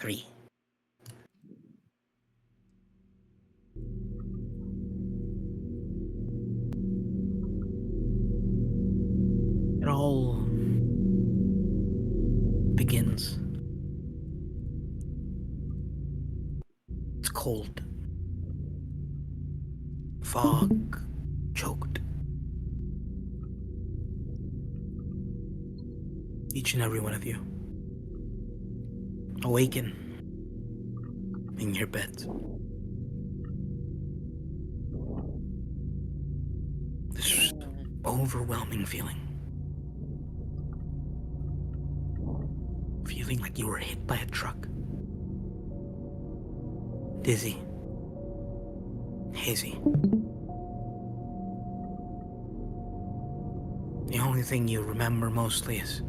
3. It all begins. It's cold. Fog choked. Each and every one of you awaken in your beds. This overwhelming feeling. Feeling like you were hit by a truck. Dizzy. Hazy. The only thing you remember mostly is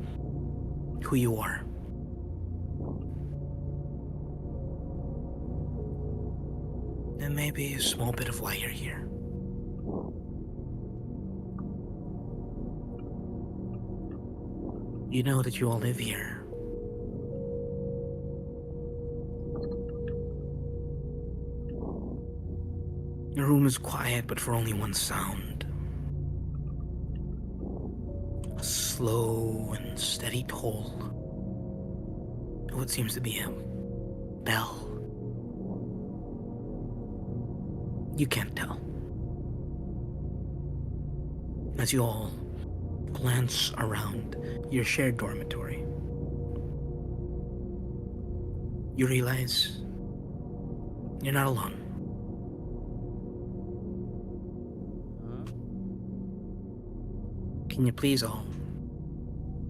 who you are. And maybe a small bit of why you're here. You know that you all live here. Your room is quiet, but for only one sound. A slow and steady toll of what seems to be a bell. You can't tell. As you all glance around your shared dormitory, you realize you're not alone. Can you please all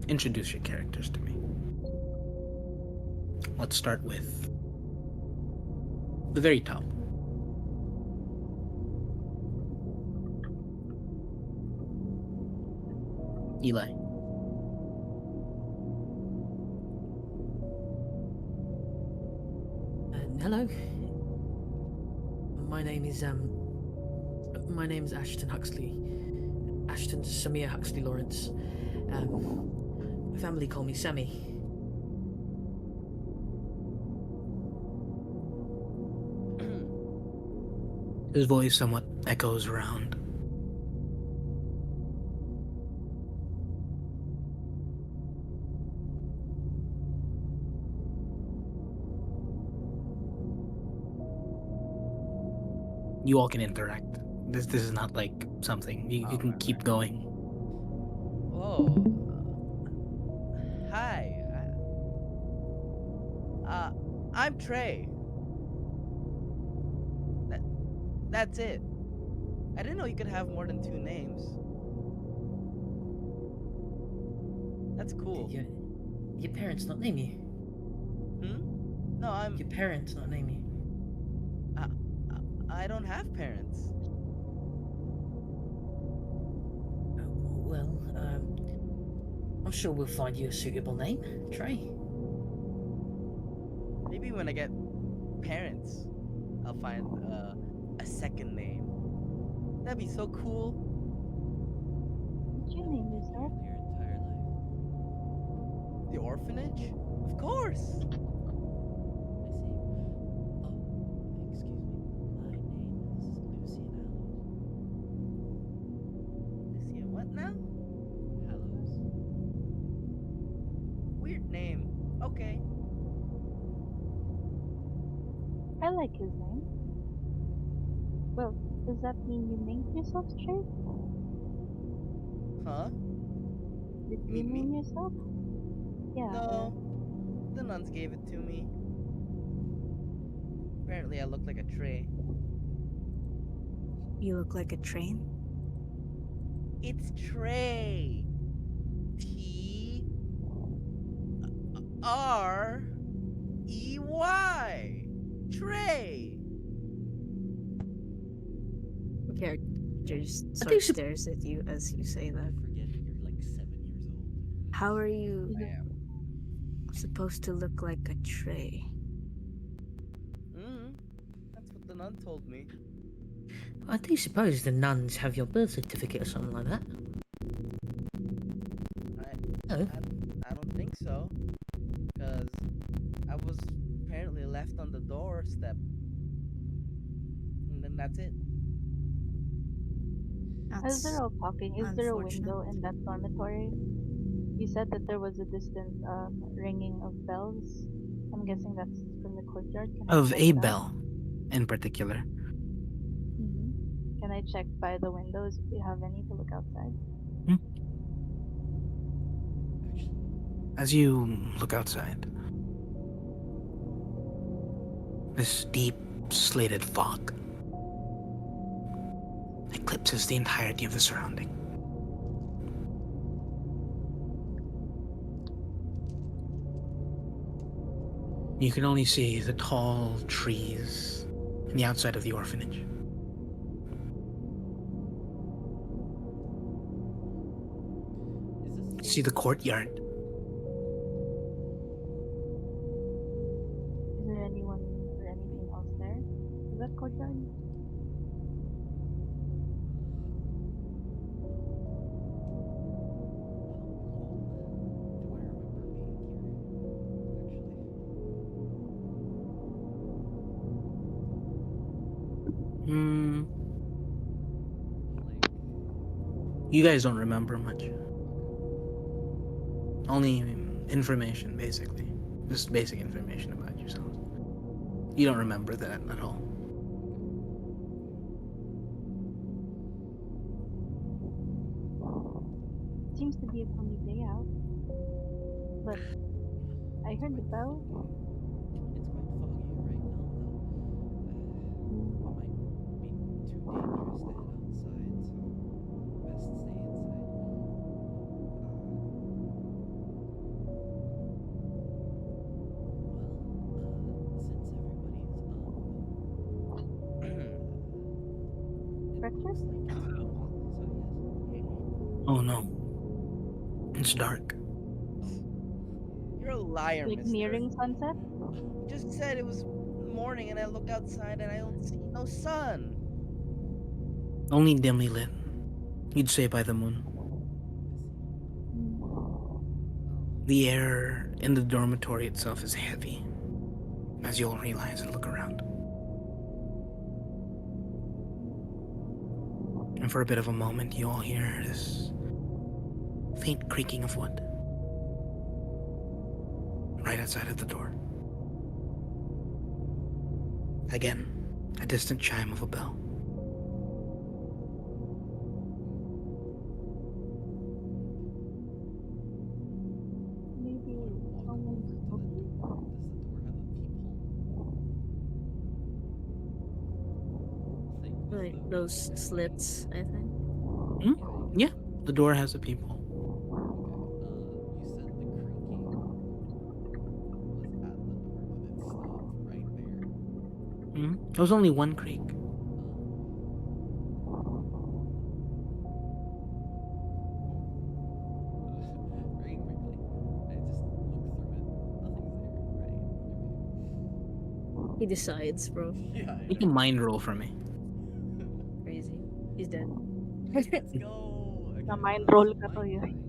introduce your characters to me? Let's start with the very top. Eli. Hello. My name is Ashton Huxley. Ashton Samir Huxley Lawrence. My family call me Sammy. His voice somewhat echoes around. You all can interact. This is not like something. You can keep going. Whoa. Hi. I'm Trey. That's it. I didn't know you could have more than 2 names. That's cool. Did your parents not name you? No, I'm. Your parents not name you? I don't have parents. Well, I'm sure we'll find you a suitable name, Trey. Maybe when I get parents, I'll find a second name. That'd be so cool. What's your name yourself? Your entire life. The orphanage? Of course. Okay. I like his name. Well, does that mean you named yourself Trey? Huh? Did You you mean name me? yourself? Yeah. No. The nuns gave it to me. Apparently I look like a tray. You look like a train? It's Trey. Trey. Trey. Characters sort of stares at you as you say that. Forget you're like 7 years old. How are you I am. supposed to look like a tray? That's what the nun told me. I do suppose the nuns have your birth certificate or something like that. I don't think so. Because I was apparently left on the doorstep, and then that's it. As they're That's all talking, is there a unfortunate. window in that dormitory? You said that there was a distant ringing of bells. I'm guessing that's from the courtyard. Can I Of check a it out? bell, in particular. Mm-hmm. Can I check by the windows if you have any to look outside? Hmm? Actually, As you look outside, this deep, slated fog eclipses the entirety of the surrounding. You can only see the tall trees on the outside of the orphanage. is You this see the courtyard. Is there anyone or anything else there? Is that courtyard? how low do I remember being here? Hmm, Actually, you guys don't remember much. okay. Only information, basically. Just basic information about yourselves. You don't remember that at all. Seems to be a funny day out. But I heard the bell. It's quite foggy right now, though. Mm, It might be too dangerous to head outside, so best stay inside. Since everybody's it breakfast? looks like it's normal. So Oh no, it's dark. yes. You're a liar, Like mister. nearing sunset? You just said it was morning, and I look outside and I don't see no sun. Only dimly lit. You'd say by the moon. Mm, The air in the dormitory itself is heavy, as you'll realize and look around. And for a bit of a moment, you all hear this faint creaking of wood right outside of the door. Again, a distant chime of a bell. maybe I want to walk someone's over to the cooking. door. Does the door have a peephole? Like Like with the those slits, I think. Hmm? yeah, I Yeah, guess so. the door has a peephole. Okay. You said the creaking was at the door. Did it stop right there? Hmm? It was only one creak. Very quickly, I just look through it. Nothing's there, right? He decides, bro. Yeah, I Make a know. mind roll for me. Crazy. He's dead. Let's go. Okay. Na mind roll ka to Mind yun. blowing.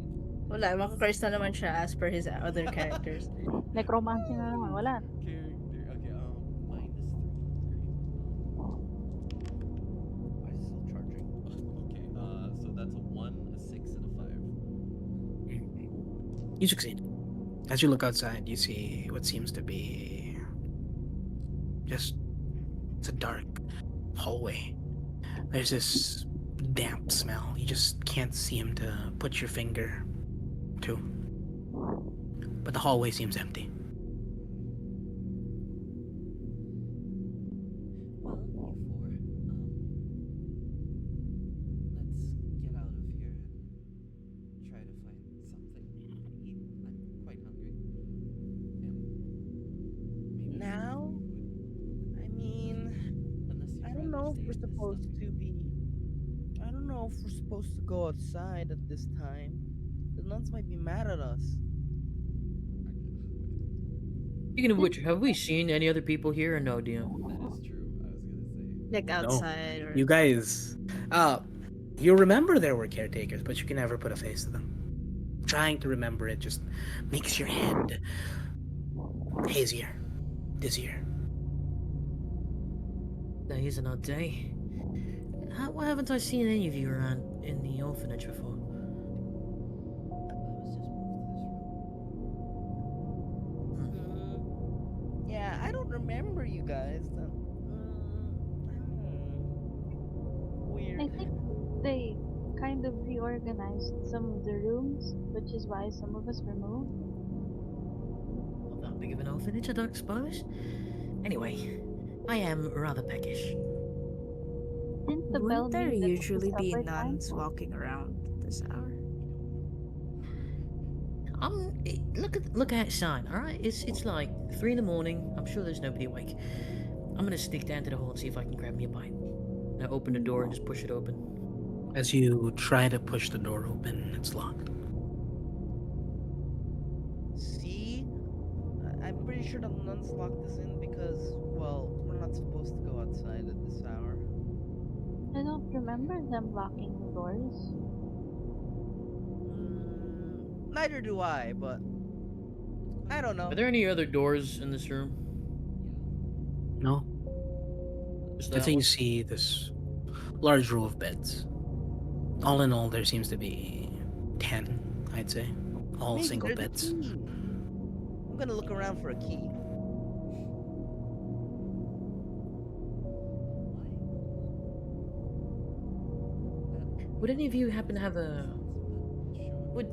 Wala, makakurse na naman siya as per his other characters. Necromancy na naman. Wala na. Character. Okay. -3. Great. Why is it still charging? Okay. So that's a 1, a 6, and a 5. You succeed. As you look outside, you see what seems to be just it's a dark hallway. There's this damp smell. You just can't seem to put your finger to. But the hallway seems empty. Well, you four. Let's get out of here and try to find something to eat. I'm quite hungry. And maybe Now? we I mean, unless you'd I don't rather know if stay we're in this supposed stuffy to room. be. I don't know if we're supposed to go outside at this time. The nuns might be mad at us. Speaking of which, have we seen any other people here or no, DM? That is true. I was gonna say. Like No. outside or You guys you remember there were caretakers, but you can never put a face to them. Trying to remember it just makes your head hazier, dizzier. Today is an odd day. Why haven't I seen any of you around in the orphanage before? I was just moved to this room. Mm, yeah, I don't remember you guys. I Weird. think they kind of reorganized some of the rooms, which is why some of us were moved. Not that big of an orphanage, I don't suppose. Anyway, I am rather peckish. Didn't the bell Wouldn't there mean that it was usually be supper time? nuns walking around this hour? Look outside. All right, it's like 3 in the morning. I'm sure there's nobody awake. I'm gonna sneak down to the hall and see if I can grab me a bite. And I open the door and just push it open. As you try to push the door open, it's locked. See? I'm pretty sure the nuns locked us in because, well, we're not supposed to go outside at this hour. I don't remember them locking the doors. Neither do I, but I don't Are know. there any other doors in this room? No? Just I'd that say you one. see this large row of beds. All in all, there seems to be 10, I'd say. All Maybe single they're the beds. key. I'm gonna look around for a key. Would any of you happen to have a? Sure. Would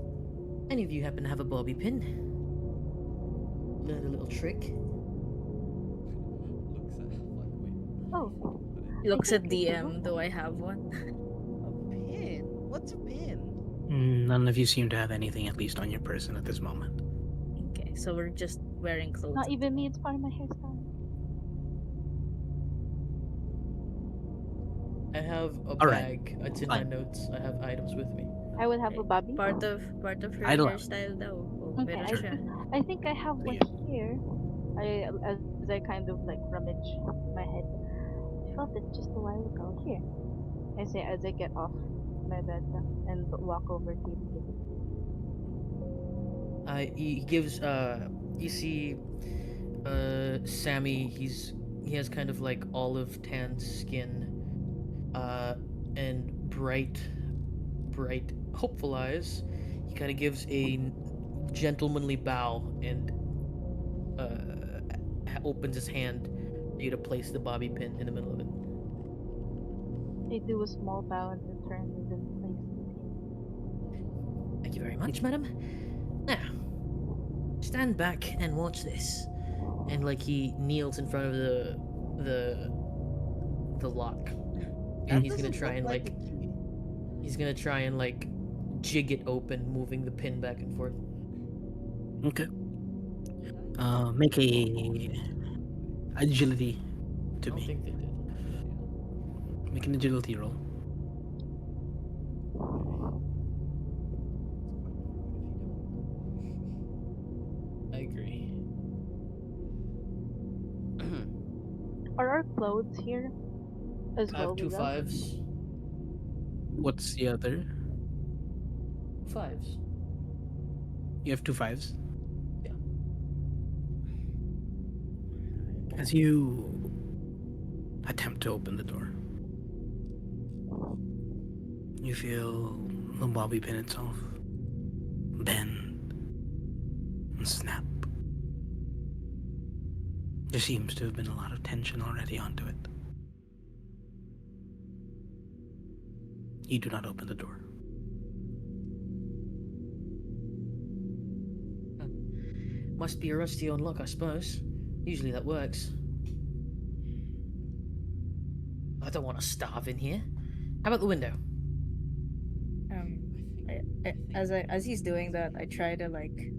any of you happen to have a bobby pin? Learn a little trick. Looks at like, wait, Oh, what it He I looks think at I DM, do. do I have one? A pin? What's a pin? None of you seem to have anything, at least on your person at this moment. Okay, so we're just wearing clothes Not at the even me, moment. it's part of my hairstyle. I have a All right, bag. It's in my fine. notes. I have items with me. I would have a Right. bobby. Part of her I'd allow it. hairstyle daw. Oh, Okay, meron Sure. siya. I think I have So one yeah. here. As I kind of like rummage my head. I felt it just a while ago. Here, I say as I get off my bed and walk over to you to give it. He gives. You see, Sammy. He has kind of like olive tan skin. And bright, hopeful eyes. He kind of gives a gentlemanly bow and opens his hand for you to place the bobby pin in the middle of it. I do a small bow in return and then place the pin. Thank you very much, madam. Now, stand back and watch this. And like he kneels in front of the the lock. And That he's gonna doesn't try look and like a like key. he's gonna try and like jig it open, moving the pin back and forth. Okay. Did I Make walk a agility I to don't me. think they did. Yeah. Make an agility roll. I agree. Are our clothes here as I well have two with us? fives. What's the other? Fives. You have two fives. Yeah. As you attempt to open the door, you feel the bobby pin itself bend and snap. There seems to have been a lot of tension already onto it. You do not open the door. Must be a rusty on lock, I suppose. Usually that works. I don't want to starve in here. How about the window? As he's doing that, I try to like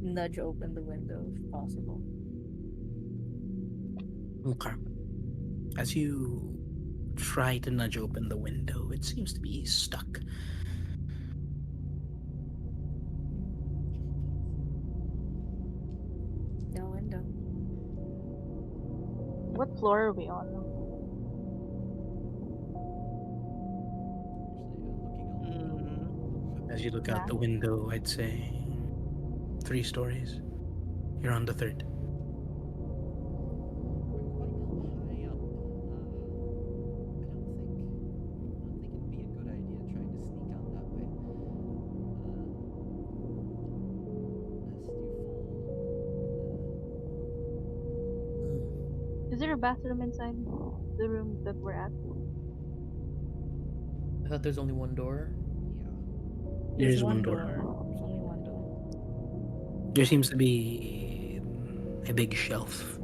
nudge open the window if possible. Okay. As you try to nudge open the window, it seems to be stuck. No window. What floor are we on? As you look Yeah. out the window, I'd say 3 stories. You're on the third. We're quite high up. Is there a bathroom inside the room that we're at? I thought there's only one door. Yeah. There's There's one one door. door. There's only one door. There seems to be a big shelf,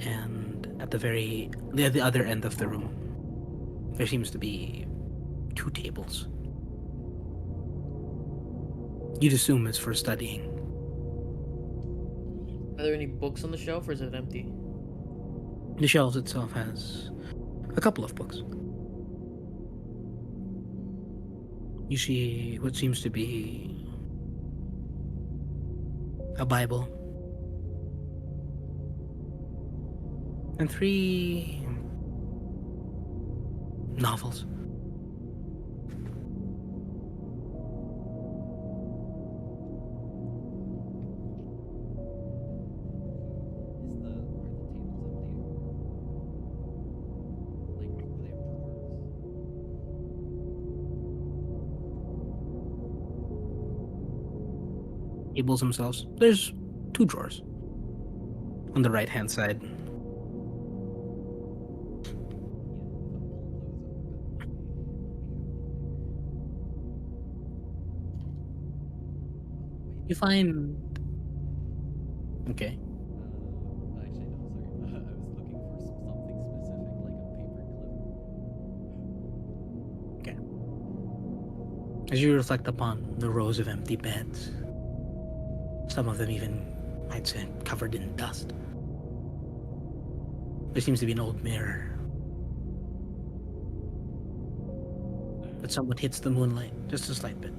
and at the other end of the room, there seems to be two tables. You'd assume it's for studying. Are there any books on the shelf, or is it empty? The shelf itself has a couple of books. You see what seems to be a Bible and three novels. Is the are the tables empty? Like, do they have drawers? Tables themselves. There's two drawers on the right hand side. Yeah, if I pull those open, Oh You wait. find. Okay. Actually, no. Sorry. I was looking for something specific, like a paper clip. Okay. As you reflect upon the rows of empty beds, some of them even, I'd say, covered in dust, there seems to be an old mirror that somewhat hits the moonlight, just a slight bit.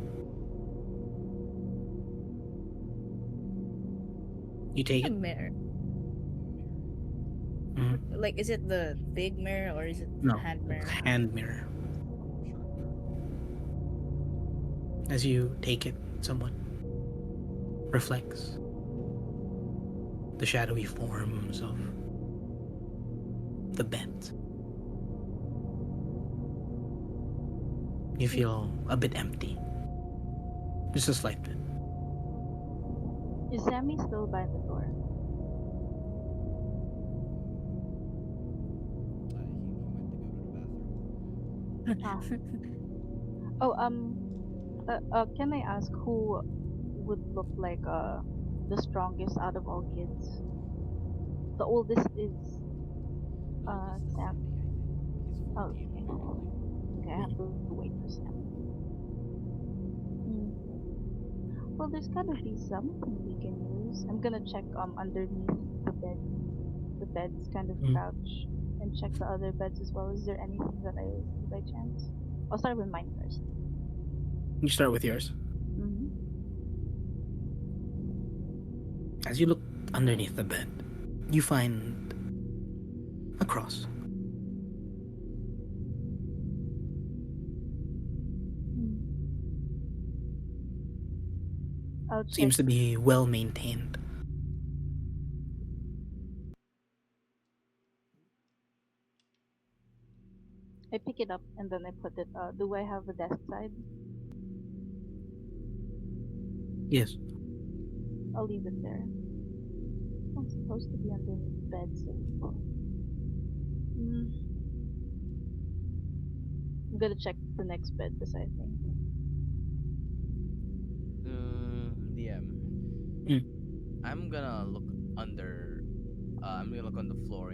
You take A it? mirror. Mhm. Like, is it the big mirror or is it a No, hand mirror? hand mirror. As you take it, somewhat reflects the shadowy forms of the beds. You feel a bit empty, just a slight bit. Is Sammy still by the door? He went to go to the bathroom. Ah. Oh, can I ask who would look like the strongest out of all kids? The oldest is Oldest is Sam. Andy, I think. He's Oh, 14 okay. apparently. Okay, I have to wait for Sam. Hmm. Well, there's gotta be something we can use. I'm gonna check underneath the bed, the beds kind of Mhm. crouch, and check the other beds as well. Is there anything that I see by chance? I'll start with mine first. You start with yours. Mm-hmm. As you look underneath the bed, you find a cross. Hmm. I'll check. Seems to be well maintained. I pick it up and then I put it. Do I have a desk side? Yes. I'll leave it there. It's supposed to be underneath bed, so. Mm, I'm gonna check the next bed beside me. DM. Mm. I'm gonna look under. I'm gonna look on the floor.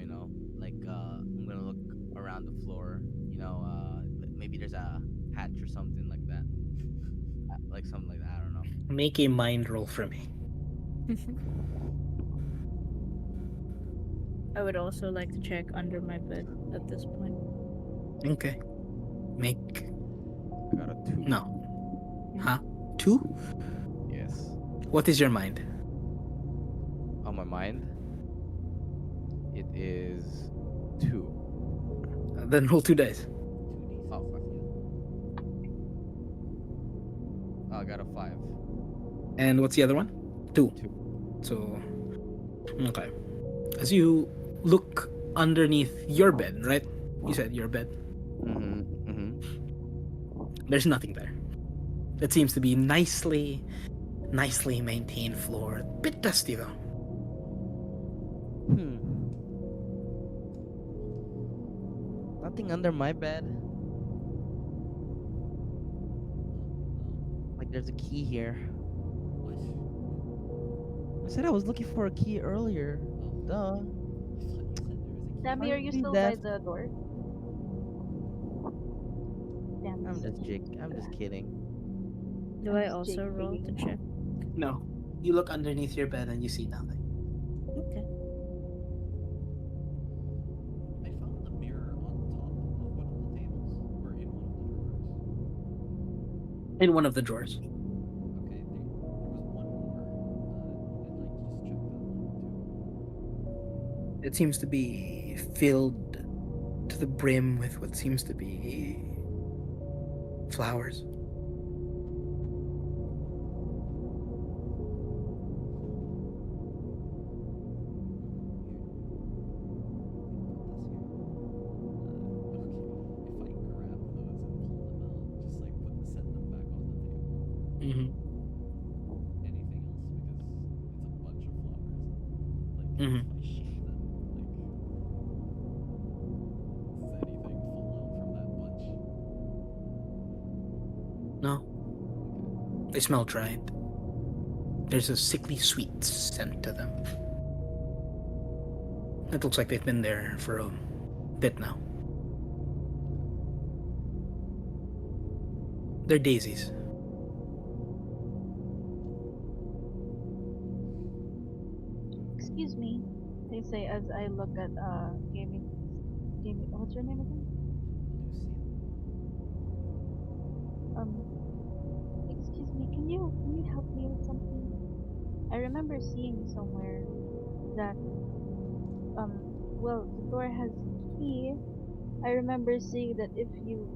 Like I'm gonna look around the floor. Maybe there's a hatch or something like that. Like something like that. I don't know. Make a mind roll for me. I would also like to check under my bed at this point. Okay. Make. I got a 2. No. Huh? Two? Yes. What is your mind? On my mind, it is 2. Then roll 2 dice. 2d6. Oh, fuck. I got a 5. And what's the other one? Two. 2. So, okay. As you look underneath your bed, right? You said your bed. Mm-hmm. Mm-hmm. There's nothing there. It seems to be nicely maintained floor. Bit dusty though. Hmm. Nothing under my bed. Like there's a key here. What? I said I was looking for a key earlier. Oh, Duh. I thought you said there was a key. Sammy, are Mind you me, still by Death. the door? Damn, I'm just kidding. Do I'm I just also roll to check? JKing. No. You look underneath your bed and you see nothing. Okay. I found the mirror on top of one of the tables, or in one of the drawers. In one of the drawers. Okay, there was one more. I'd like to just check that one too. It seems to be filled to the brim with what seems to be flowers. Weird. Okay, if I grab those and pull them out, just like set them back on the table. Mm-hmm. Anything else? Because it's a bunch of flowers. Like Mm-hmm. if I shake them, does anything fall out from that bunch? No. Okay. They smell dried. There's a sickly sweet scent to them. It looks like they've been there for a bit now. They're daisies. Excuse me, they say as I look at gaming. What's your name again? Lucille. Um, excuse me, can you help me with something? I remember seeing somewhere that well, the door has a key. I remember seeing that if you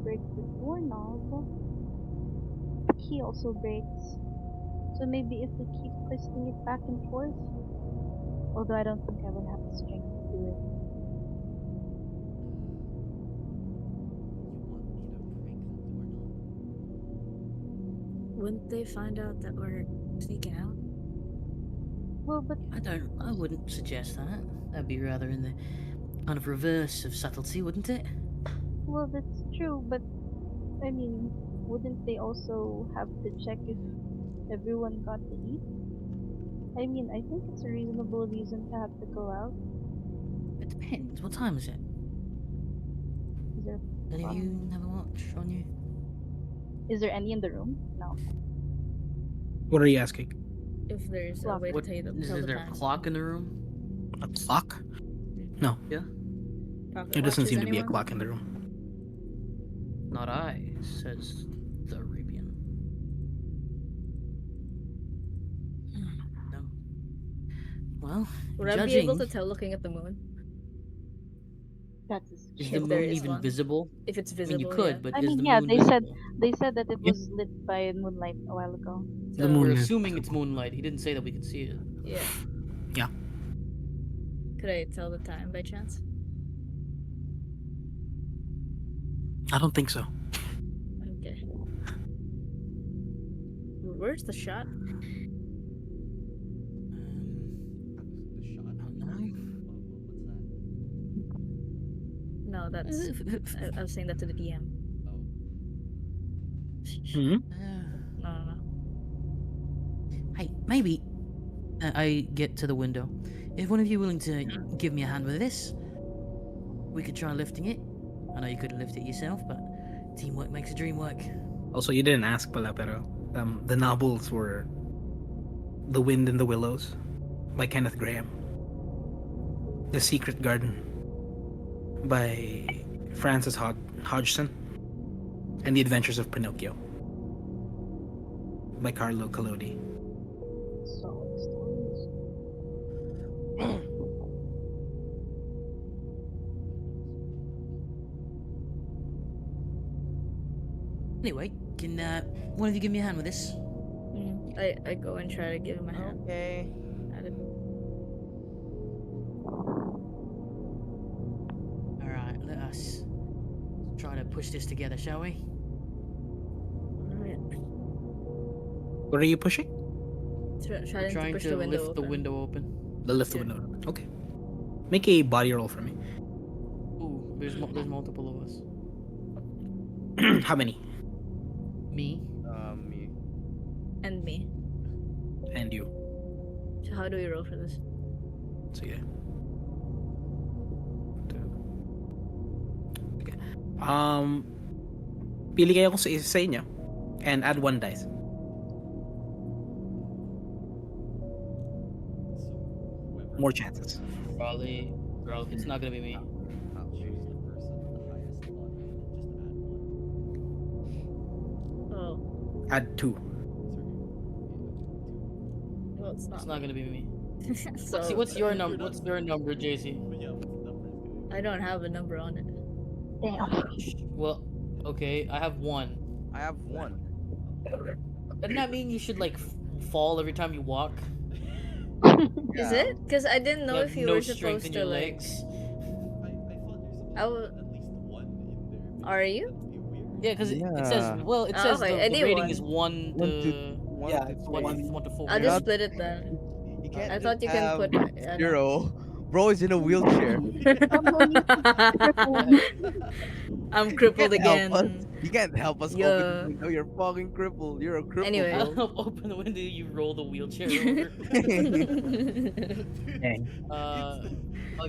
break the doorknob, the key also breaks. So maybe if we keep twisting it back and forth, although I don't think I would have the strength to do it. You want me to break the doorknob? Wouldn't they find out that we're sneaking out? Well, but I wouldn't suggest that. That'd be rather in the kind of reverse of subtlety, wouldn't it? well, that's true. But I mean, wouldn't they also have to check if everyone got to eat? I mean, I think it's a reasonable reason to have to go out. It depends. What time is it? Is there Any of um you have a watch on you? is there any in the room? No. What are you asking? If there's a Clock. way to What tell is the there a time. clock in the room? A clock? Mm. No. Yeah. Pocket There doesn't watches, seem to be a anyone? clock in the room. Not I, says the Arabian. No. Well, Would I be able judging, to tell looking at the moon? That's a is scary. the If there moon is even one. visible? If it's I mean, you visible, yeah. could, but I is mean, the yeah, moon visible? they said that it Yeah. was lit by moonlight a while ago. The So, We're moon is. assuming it's moonlight. He didn't say that we could see it. yeah. Yeah. Could I tell the time by chance? I don't think so. Okay. Where's the shot? The shot. I don't know. What's that? No, that's. I was saying that to the DM. Oh, Hmm? No. Hey, maybe I get to the window. If one of you willing to give me a hand with this, we could try lifting it. I know you couldn't lift it yourself, but teamwork makes a dream work. Also, you didn't ask pala, pero the novels were The Wind in the Willows by Kenneth Graham. The Secret Garden by Francis Hodgson. And The Adventures of Pinocchio by Carlo Collodi. Solid stories. Anyway, can one of you give me a hand with this? I go and try to give him a hand. Okay. At it. Alright, let us try to push this together, shall we? Alright. What are you pushing? We're Trying to trying push to the window lift the open. window open. The lift Yeah. window. Okay. Make a body roll for me. Ooh, There's multiple of us. How many? Me. Me. And me. And you. So how do we roll for this? Sige. Okay. Um, pili kayo kung sa isa sa inyo. And add one dice. So whoever More chances. Probably. Bro, it's not gonna be me. Not me. choose the person with the highest luck and then just add one. Oh, Add two. Sorry. Yeah, well, it's not. It's not gonna be me. So What's your You're number? not- What's your number, JC? two. But yeah, what's the numbers going? I don't have a number on it. Damn. Well, okay, I have one. I have one. Doesn't that mean you should like fall every time you walk? Is Yeah. it? Because I didn't You know have if you no were strength supposed in to your like. legs. I thought you're supposed I to w- put at least one in there. But Are you you? said that'd be weird. Yeah, because it says Yeah. well, it Oh, says okay, I the did rating one. is one One to to one Yeah, to it's one to three. one to four. I'll You're just not. split it then. You can't I just thought you can have put. I know. zero. Bro is in a wheelchair. Somehow you crippled. I'm You crippled can't help us. again. You can't help us open the Yeah. window. You're fucking crippled. You're a cripple, Anyway. bro. I'll open the window. You roll the wheelchair over. Dude, Dang. Uh,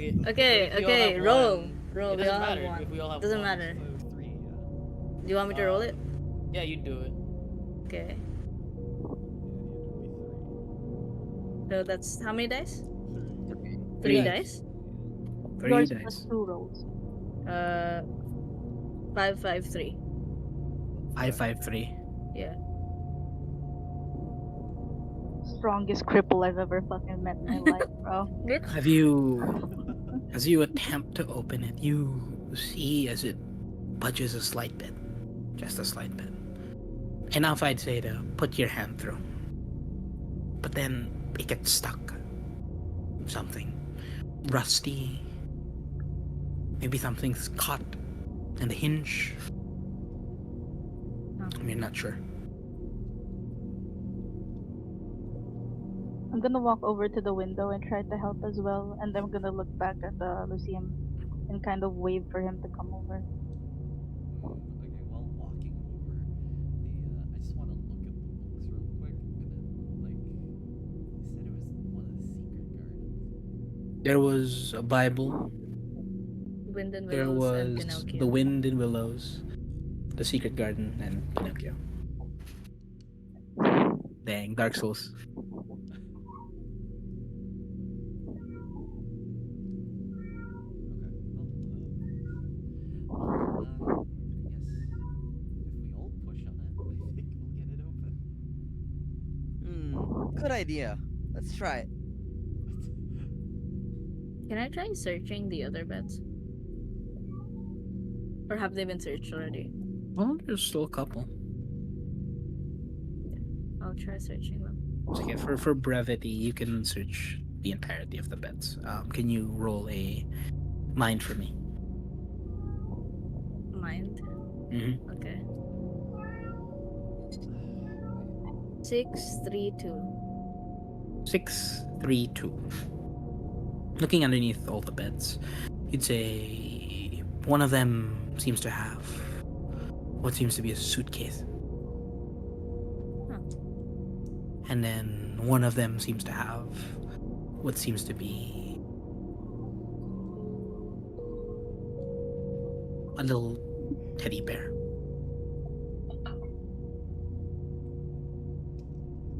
it's okay. So Okay, if we all have okay, roll. one, Roll. it We doesn't all have matter if one. we all have Doesn't one. matter. I have three, yeah. Do you want me to roll it? Yeah, you do it. Okay. Yeah, it would be So that's how many dice? three. Three Three. dice. Three Yours dice. plus two rolls. 553. 553. Yeah. Strongest cripple I've ever fucking met in my life, bro. Have you, as you attempt to open it, you see as it budges a slight bit, just a slight bit. Enough, I'd say, to put your hand through. But then it gets stuck. Something rusty. Maybe something's caught in the hinge. You're not sure. I'm gonna walk over to the window and try to help as well, and I'm gonna look back at the Lucium and kind of wave for him to come over. Okay, while walking over, I just want to look at the books real quick, and then like, you said it was one of the secret gardens. There was a Bible. Wind and There Willows and was Pinocchio. The Wind in Willows, The Secret Garden, and Pinocchio. Dang, Dark Souls. Okay. Well, I guess if we all push on it, I think we'll get it open. Good idea. Let's try it. Can I try searching the other beds? Or have they been searched already? Well, there's still a couple. I'll try searching them. Okay, for brevity, you can search the entirety of the beds. Can you roll a mind for me? Mind. Mm-hmm. Okay. 632. 632. Looking underneath all the beds, you'd say one of them seems to have what seems to be a suitcase. Huh. And then one of them seems to have what seems to be a little teddy bear.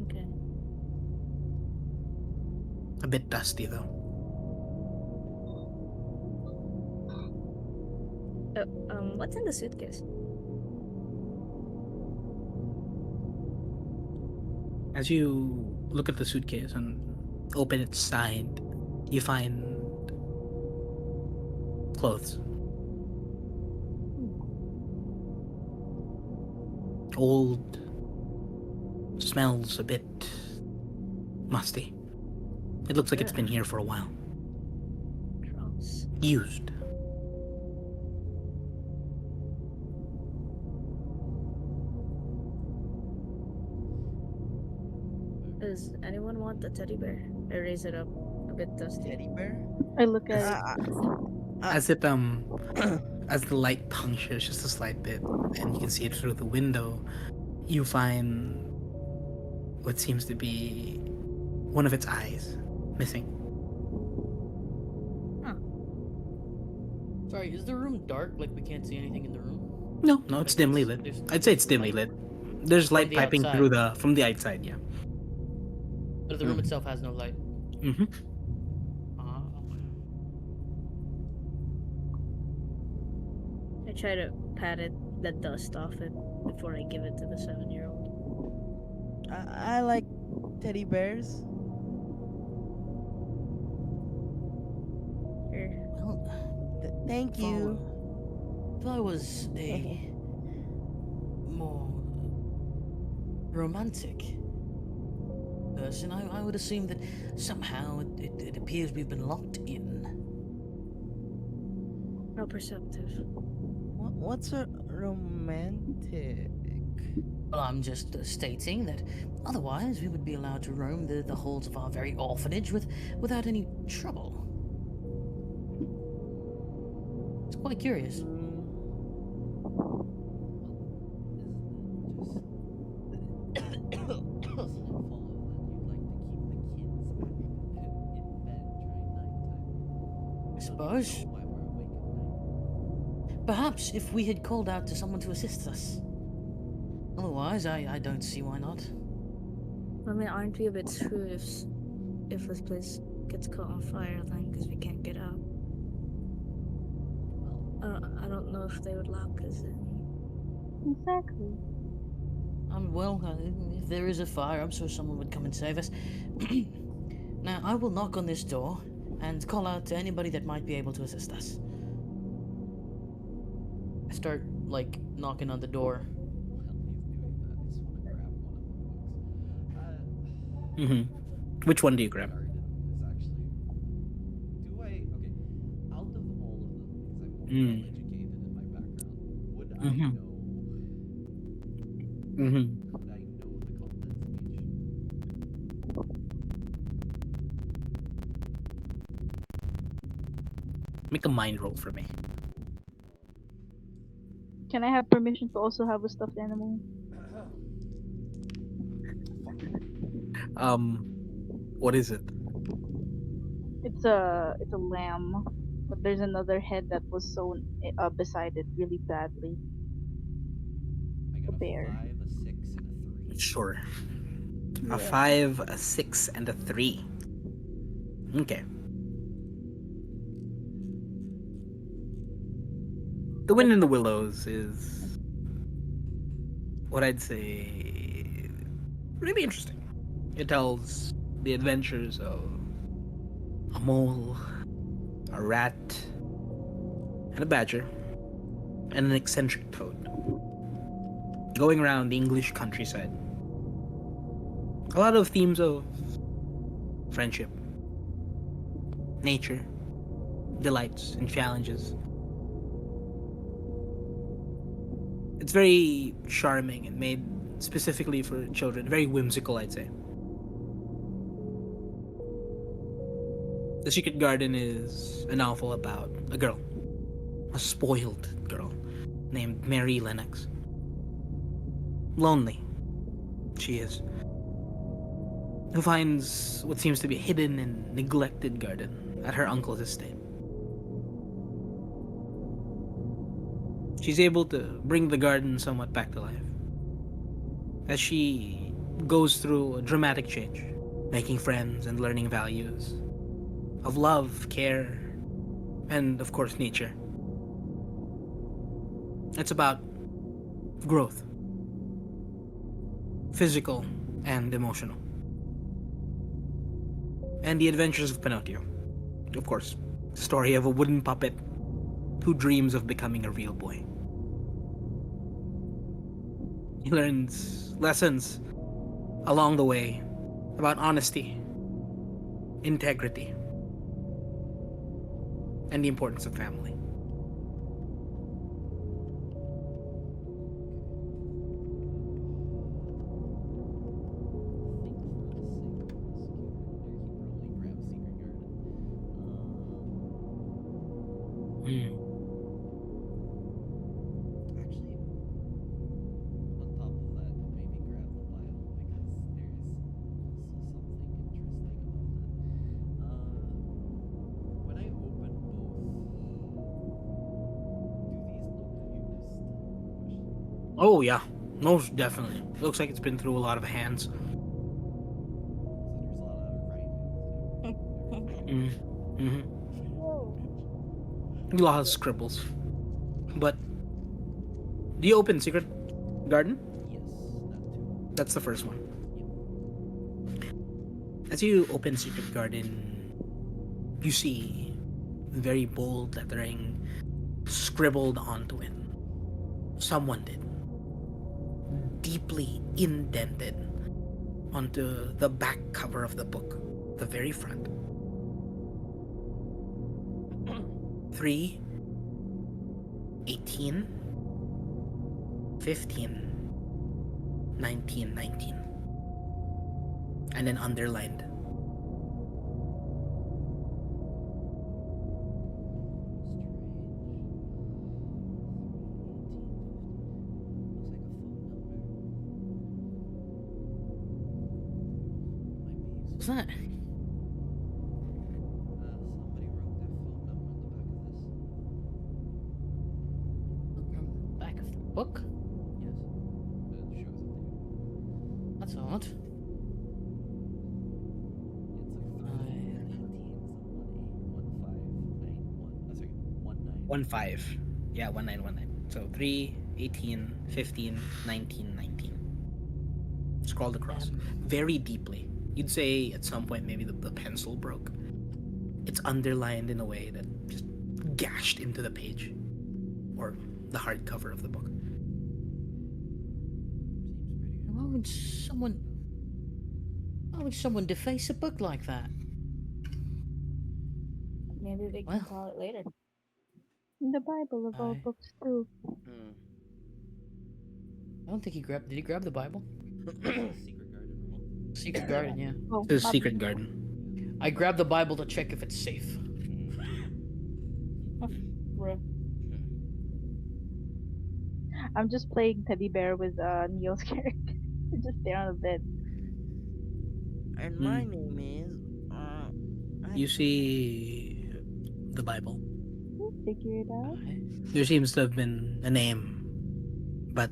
Okay. A bit dusty though. What's in the suitcase? As you look at the suitcase and open its side, you find clothes. Old, smells a bit musty. It looks like it's been here for a while. Gross. Used. Does anyone want the teddy bear? I raise it up. A bit dusty. Teddy bear? I look Uh, at I, Uh, As it as the light punctures just a slight bit, and you can see it through the window, you find what seems to be one of its eyes missing. Huh. Sorry, is the room dark? Like we can't see anything in the room? No, no, it's Like dimly it's lit. I'd say there's it's no dimly light lit. There's from light the piping through outside, the from the outside. Yeah. but the room Mm. itself has no light. Mm-hmm. Ah, I try to pat it, the dust off it before I give it to the 7-year-old. I like teddy bears. Here. well, Thank if I you. were, if I was a more romantic person, I would assume that somehow it appears we've been locked in. How perceptive. What's a romantic? Well, I'm just stating that otherwise we would be allowed to roam the halls of our very orphanage without any trouble. It's quite curious. Mm, Well, isn't it follow that you'd like to keep the kids in bed during nighttime? I We don't need to suppose. know why we're awake at night. Perhaps if we had called out to someone to assist us. Otherwise, I don't see why not. I mean, aren't we a bit screwed if this place gets caught on fire then because we can't get out? Well, I don't know if they would lock us in. Exactly. Well, if there is a fire, I'm sure someone would come and save us. Now, I will knock on this door and call out to anybody that might be able to assist us. I start, like, knocking on the door. while he's doing that, I just want to grab one of the books. Mm-hmm. Which one do you The grab? garden is actually. Do I okay? Out of all of them, because I'm more well Mm. educated in my background, would I Mm-hmm. know? Mm-hmm. Would I know the contents of each? Make a mind roll for me. Can I have permission to also have a stuffed animal? Fine. Um, what is it? It's a lamb, but there's another head that was sewn beside it really badly. I got A a bear. 5, a 6, and a 3. Sure. A Yeah. 5, a 6, and a 3. Okay. The Wind That's in the not. Willows is what I'd say really interesting. It tells the adventures of a mole, a rat, and a badger, and an eccentric toad going around the English countryside. A lot of themes of friendship, nature, delights, and challenges. It's very charming and made specifically for children. Very whimsical, I'd say. The Secret Garden is a novel about a girl, a spoiled girl named Mary Lennox. Lonely, she is, who finds what seems to be a hidden and neglected garden at her uncle's estate. She's able to bring the garden somewhat back to life as she goes through a dramatic change, making friends and learning values of love, care, and of course, nature. It's about growth, physical and emotional, and the adventures of Pinocchio. Of course, the story of a wooden puppet who dreams of becoming a real boy. He learns lessons along the way about honesty, integrity, and the importance of family. I think for the sake of this character, he probably grabs Secret Garden. Mm. Actually, on top of that, maybe grab the Bible because there's also something interesting about that. When I open both, do these look used? Question. Oh yeah, most definitely. Looks like it's been through a lot of hands. So there's a lot of writings and everything. Mm. Hmm. Whoa. A lot of scribbles. But do you open Secret Garden? Yes, that too. That's the first one. Yep. As you open Secret Garden, you see very bold lettering scribbled onto it. Someone did. Deeply indented onto the back cover of the book, the very front. 3, 18, 15, 19, 19. And then underlined. Strange. 3, 18, 15. Looks like a phone number. Might be What's useful. that? Somebody wrote their phone number on the back of this. Back of the book? Yes. It shows it there. That's odd. It's like 3, Uh, 18, so 1, 8, 1, 5, 9, 1. Sorry, 1, 9, 1 5. Yeah, 1919. So 3, 18, 15, 19, 19. Scrolled across um, very deeply. You'd say at some point maybe the pencil broke. It's underlined in a way that just gashed into the page or the hardcover of the book. Seems pretty why would important. someone? Why would someone deface a book like that? Maybe they can Well, call it later. In the Bible of all I books too. Hmm. I don't think he grabbed. Did he grab the Bible? This is Secret Garden, right? Secret Garden, yeah. Oh, It's a my secret garden. I grabbed the Bible to check if it's safe. Bruh. I'm just playing teddy bear with Neil's character. Just there on the bed. And my Mm. name is I You see the Bible. We'll figure it out. I, There seems to have been a name, but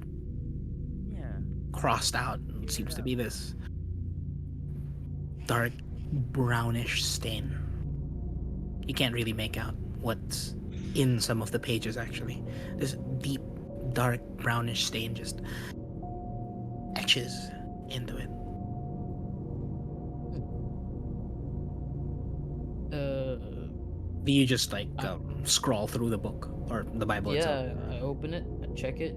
yeah, crossed out. It figured it seems to out. be this dark brownish stain. You can't really make out what's in some of the pages actually. This deep, dark brownish stain just etches into it. uh, Do you just like I, scroll through the book or the Bible itself? yeah, I open it, I check it.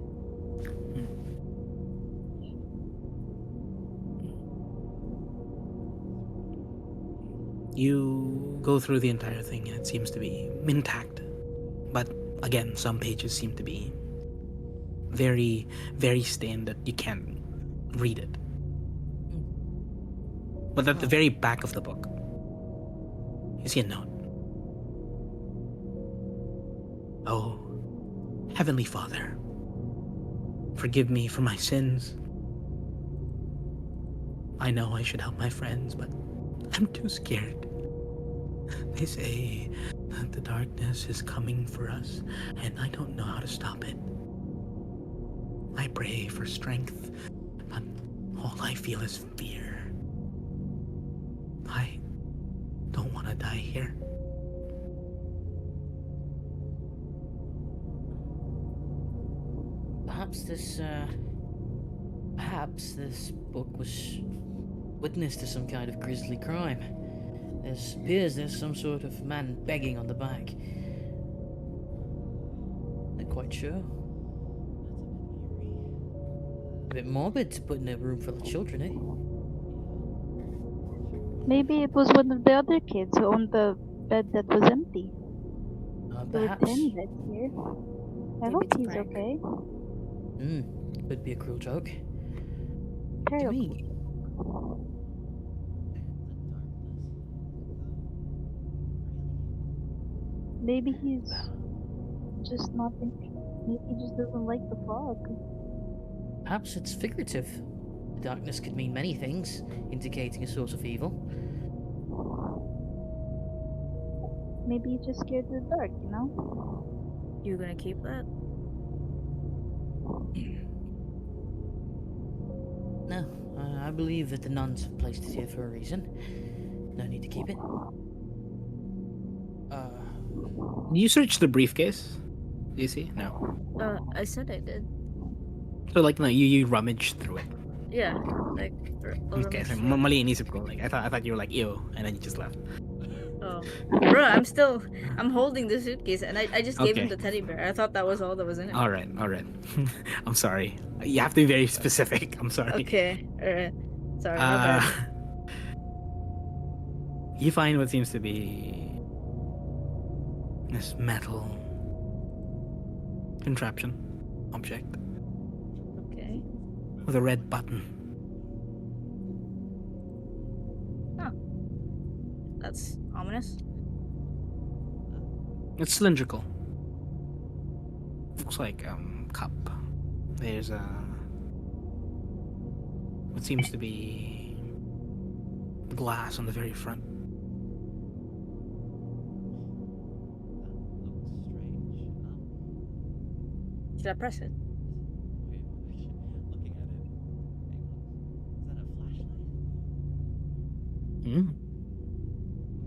You go through the entire thing and it seems to be intact. But again, some pages seem to be very, very stained that you can't read it. But at the Oh, very back of the book, you see a note. Oh, Heavenly Father, forgive me for my sins. I know I should help my friends, but I'm too scared. They say that the darkness is coming for us, and I don't know how to stop it. I pray for strength, but all I feel is fear. I don't want to die here. perhaps this, perhaps this book was witness to some kind of grisly crime. There appears there's some sort of man begging on the back. Not quite sure. That's a bit eerie. A bit morbid to put in a room full of children, eh? Maybe it was one of the other kids who owned the bed that was empty. There were Perhaps. 10 beds here. I Maybe hope it's a he's prank. okay. Hmm, could be a cruel joke. To Terrible. me, The darkness, though? Really? Maybe he's just not. Maybe he just doesn't like the fog. Perhaps it's figurative. The darkness could mean many things, indicating a source of evil. Maybe he's just scared of the dark, you know? You gonna keep that? No, I believe that the nuns have placed it here for a reason. No need to keep it. Uh, You search the briefcase. Do you see? No. I said I did. So like no, you rummage through it. Yeah, like Okay, so rummage through. mali inisip ko. Like I thought you were like ew, and then you just left. Oh, bro, I'm holding the suitcase, and I just gave him Okay. the teddy bear. I thought that was all that was in it. All right, all right. I'm sorry. You have to be very specific. I'm sorry. Okay, alright. Sorry, my Uh, bad. you find what seems to be this metal contraption object Okay. with a red button. Huh. That's ominous. It's cylindrical. Looks like cup. There's a what seems to be glass on the very front. That looks strange. Should I press it? Wait, looking at it. Hang on. Is that a flashlight? Mm.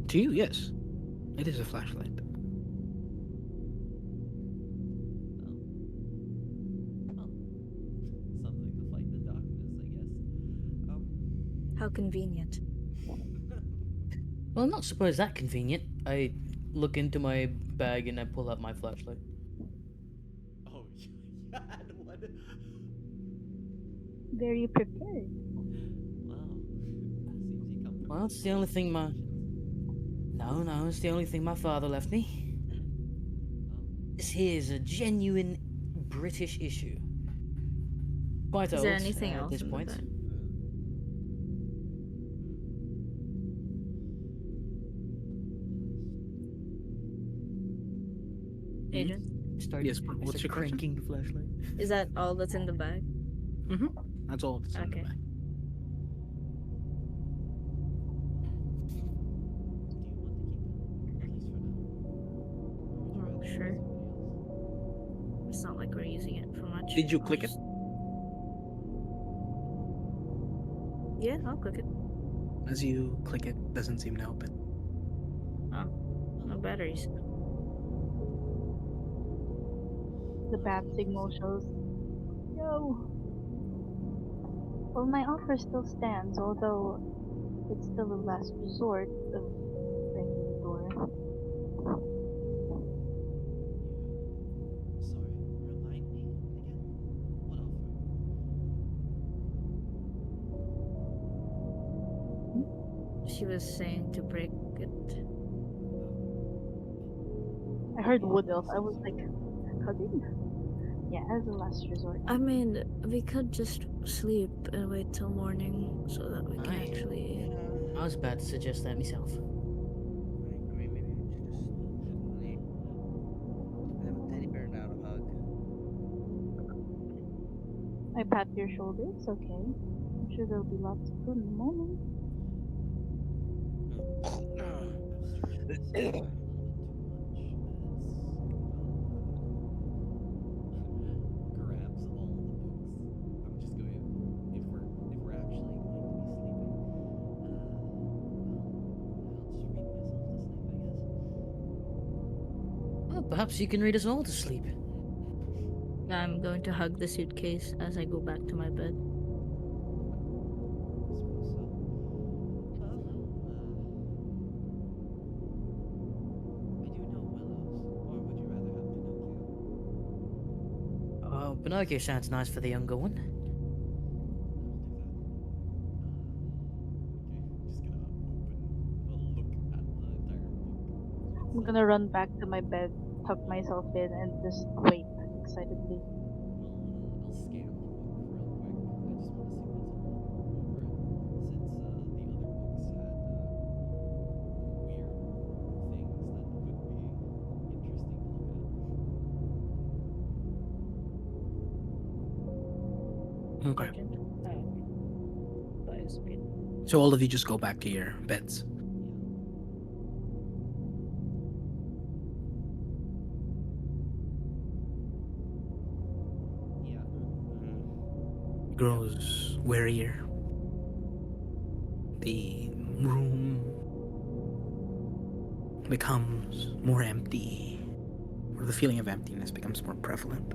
To you, yes, it is a flashlight. Well, something to fight the darkness, I guess. How convenient. well, I'm not supposed that convenient. I look into my bag and I pull out my flashlight. Oh, you had one. Very prepared. Wow. Seems you come from Well, it's the only thing my no, it's the only thing my father left me. Oh. This here is a genuine British issue. Quite Is old there anything at else this in the point. bag? Adrian, Start, Yes, I what's start your question? cranking the flashlight. is that all that's in the bag? Mm-hmm. That's all that's in the Okay. bag. Do you want to keep it? At least for now. Or would you Oh, rather sure. give it to somebody else? It's not like we're using it for much. Did you I'll click it? just... Yeah, I'll click it. As you click it, doesn't seem to open. Oh, no batteries. The bat signal shows. Yo! Well, my offer still stands, although it's still a last resort of breaking the door. Sorry, remind me again? What offer? She was saying to break it. I heard Maybe wood a elf. last I was like, resort. hugging? Yeah, as a last resort. I mean, we could just sleep and wait till morning so that we can Aye. actually. I was about to suggest that myself. I agree. Maybe we should just sleep. We have a teddy bear now to hug. I pat your shoulder. It's okay. I'm sure there'll be lots of food in the morning. I'm stretching this a little bit too much. Grabs all the books. I'm just going. If we're actually going to be sleeping, well, I'll just read myself to sleep, I guess. Well, perhaps you can read us all to sleep. I'm going to hug the suitcase as I go back to my bed. I suppose so. Well, I do know Willows, or would you rather have Pinocchio? Oh, Pinocchio sounds nice for the younger one. Then we'll do that. Okay, just gonna look at the entire book. I'm gonna run back to my bed, tuck myself in, and just wait excitedly. I'll scan the book real quick. I just want to see what's all over it, since the other books had weird things that could be interesting to look at. Okay. Urgent? Oh, okay. But it's good. So all of you just go back to your beds. Yeah. Mm-hmm. Yep. Grows wearier. The room becomes more empty, or the feeling of emptiness becomes more prevalent.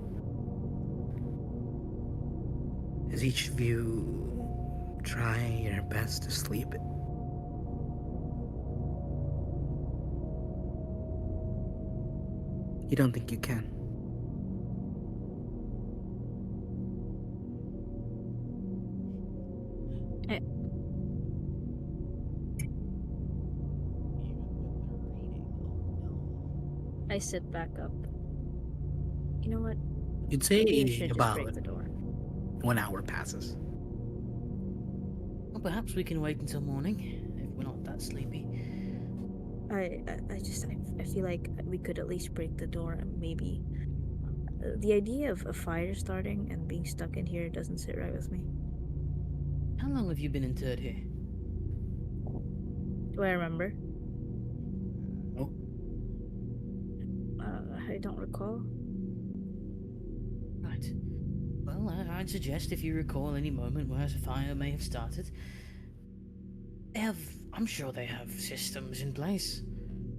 As each of you try your best to sleep, you don't think you can. I, Even when they're reading. Oh no. I sit back up. You know what? You'd Maybe we say should just about break the door. 1 hour passes. Well, perhaps we can wait until morning if we're not that sleepy. I feel like we could at least break the door and maybe. The idea of a fire starting and being stuck in here doesn't sit right with me. How long have you been interred here? Do I remember? Oh, I don't recall. Right. Well, I'd suggest if you recall any moment where a fire may have started, they have. I'm sure they have systems in place.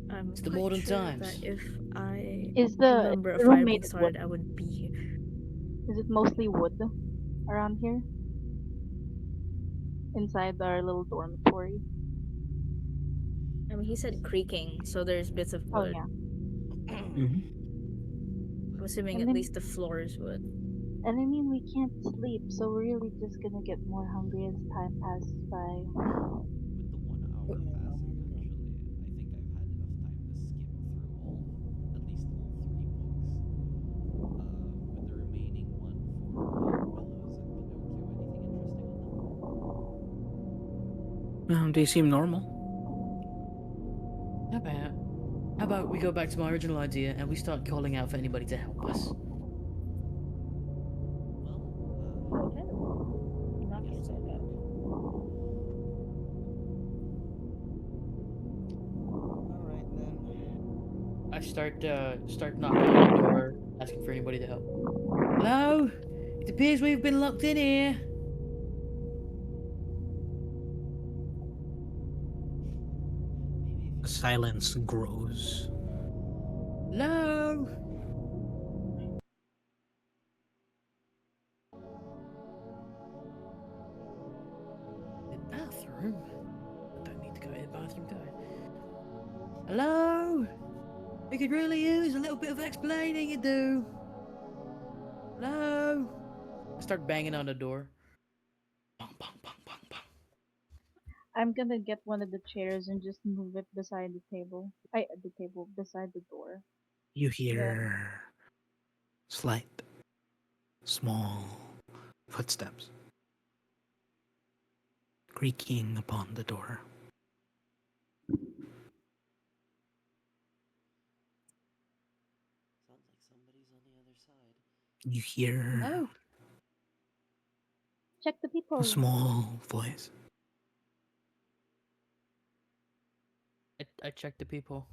I'm It's the quite modern sure that times. if I Is remember a the room fire made being of wood? started, I would be here. Is it mostly wood around here? Inside our little dormitory? I mean, he said creaking, so there's bits of Oh wood. yeah. mm-hmm. I'm But assuming And at then least the floor is wood. and I mean we can't sleep, so we're really just gonna get more hungry as time passes by. with the 1 hour passing, actually, I think I've had enough time to skim through at least all three books. With the remaining one for Willows and Pinocchio, anything interesting on them? They seem normal. How about how about we go back to my original idea and we start calling out for anybody to help us? Well, Okay, I knock guess that'll yourself out. work. All right then. I start knocking on the door, asking for anybody to help. Hello? It appears we've been locked in here. Maybe if The you silence grows. Hello? The bathroom? I don't need to go to the bathroom, do I? Hello? We could really use a little bit of explaining, you do. Hello? I start banging on the door. Bong, bong, bong, bong, bong. I'm gonna get one of the chairs and just move it beside the table. The table beside the door. You Yeah. hear slight, small footsteps creaking upon the door. sounds like somebody's on the other side. You hear Hello? Check the a people. small voice. I checked the people.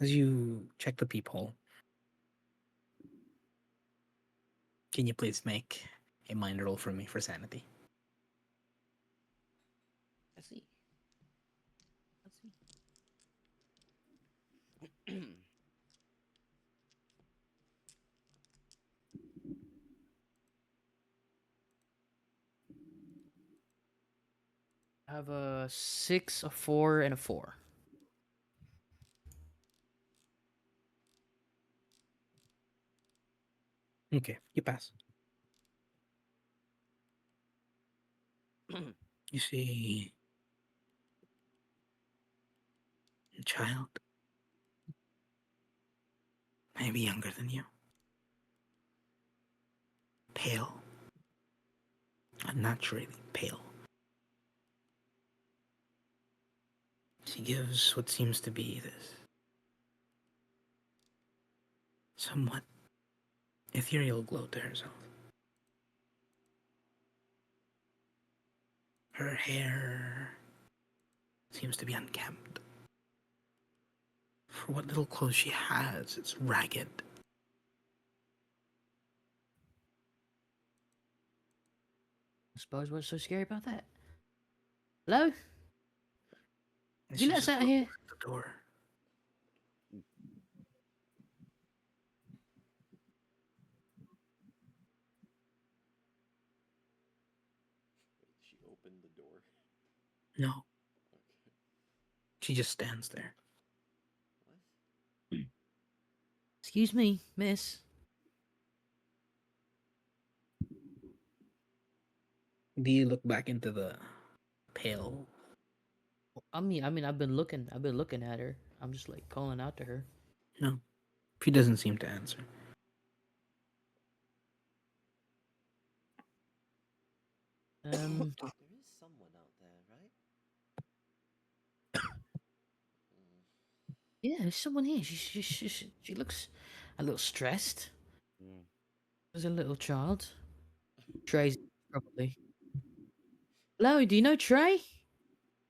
As you check the peephole, can you please make a mind roll for me for sanity? Let's see. Let's see. I have a 6, a 4, and a 4. Okay, you pass. You see a child, maybe younger than you, pale, unnaturally pale. She gives what seems to be this somewhat ethereal glow to herself. Her hair seems to be unkempt. For what little clothes she has, it's ragged. I suppose what's so scary about that? Hello? And Did you she let us just out of looks here? at the door. Wait, she opened the door. No, Okay. she just stands there. What? Excuse me, miss. Do you look back into the pale? I've been looking at her. I'm just like calling out to her. No, she doesn't seem to answer. Um, There is someone out there, right? Mm. yeah, there's someone here. She looks a little stressed. Mm. There's a little child. Trey's probably. Hello, do you know Trey?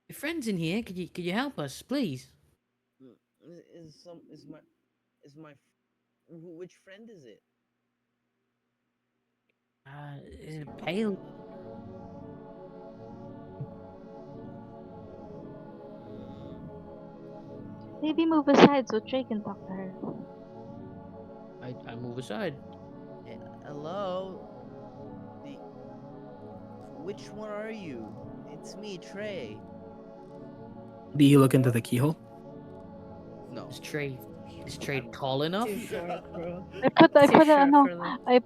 Your friend's in here. Could you help us, please? Mm, is my which friend is it? Is it Seems like a pale? little girl. Mm, Maybe move aside so Trey can talk to her. I move aside. hello, the which one are you? It's me, Trey. Do you look into the keyhole? Is No, Trey is Trey I'm tall Too enough? short, bro. I Too put a short no. for that. I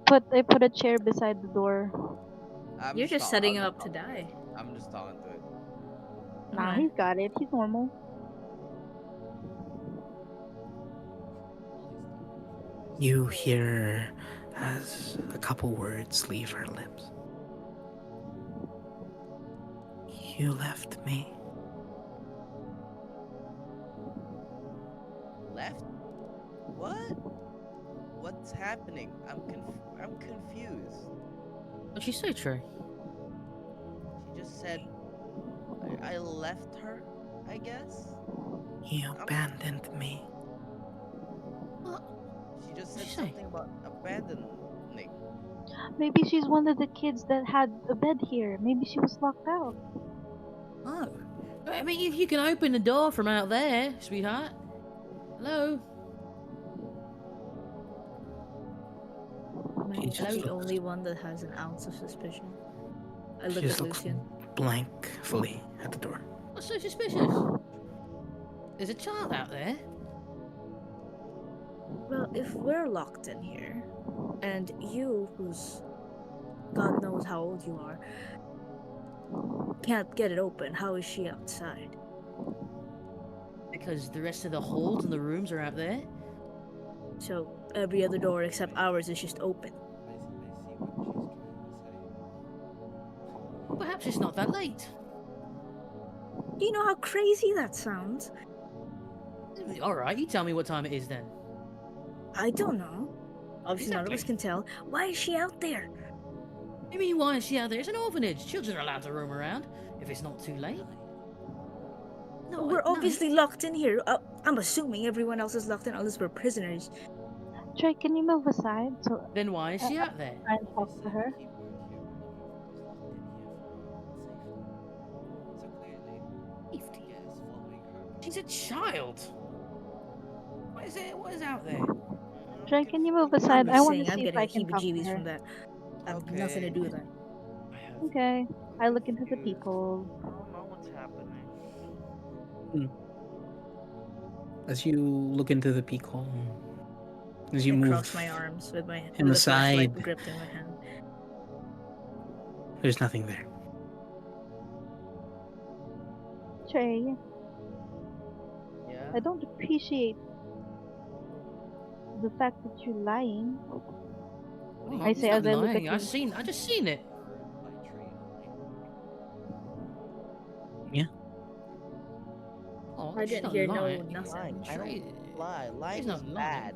put a chair beside the door. You're just I'm setting him just up to talking to it. die. I'm just talking to it. Nah, Alright. he's got it. He's normal. While he's talking through this, You hear as a couple words leave her lips. You left me. Left? What? What's happening? I'm confused. What'd she say, Trey? She just said I left her, I guess. You I'm abandoned me. What? She just What'd said she say? something about abandoning. Maybe she's one of the kids that had a bed here. Maybe she was locked out. Oh, I mean, you can open the door from out there, sweetheart. Hello, Am She I just hello. the looks only one that has an ounce of suspicion? I she look at just looks Lucian. blankly at the door. What's so suspicious? There's a child out there. Well, if we're locked in here, and you, who's God knows how old you are, can't get it open, how is she outside? Because the rest of the halls and the rooms are out there. So every other door except ours is just open. I see what she's trying to say. Well, perhaps it's not that late. Do you know how crazy that sounds? All right, you tell me what time it is then. I don't know. Obviously, none of us Exactly. can tell. Why is she out there? I mean, why is she out there? It's an orphanage. Children are allowed to roam around if it's not too late. Nine. No, We're no. obviously locked in here. I'm assuming everyone else is locked in unless we're prisoners. Trey, can you move aside so Then why is she out there? I can Well, you talk to said the her? key word here. We're looking for is locked in here for our own safety. So clearly, I Safety. guess following her She's a commands. child. What is it? What is out there? Trey, can you move I'm aside? I just want to saying, I'm see if getting I the can talk to heebie-jeebies her. from that. I have nothing to Okay. do with that. I have. Okay. I'm I look into the confused. people. I don't know what's happening. Hmm. As you look into the peak hole, as you I move cross my arms with my him with a flashlight aside, gripped in my hand. there's nothing there. Trey, Yeah. I don't appreciate the fact that you're lying. What do Oh, you I it's say not as I mean? look at lying. you. I just seen it. Heard by Trey only. Yeah. Oh, I she's didn't not hear no lying. Lying. nothing. I don't Trey, lie. Trey's Lying is not lying. bad.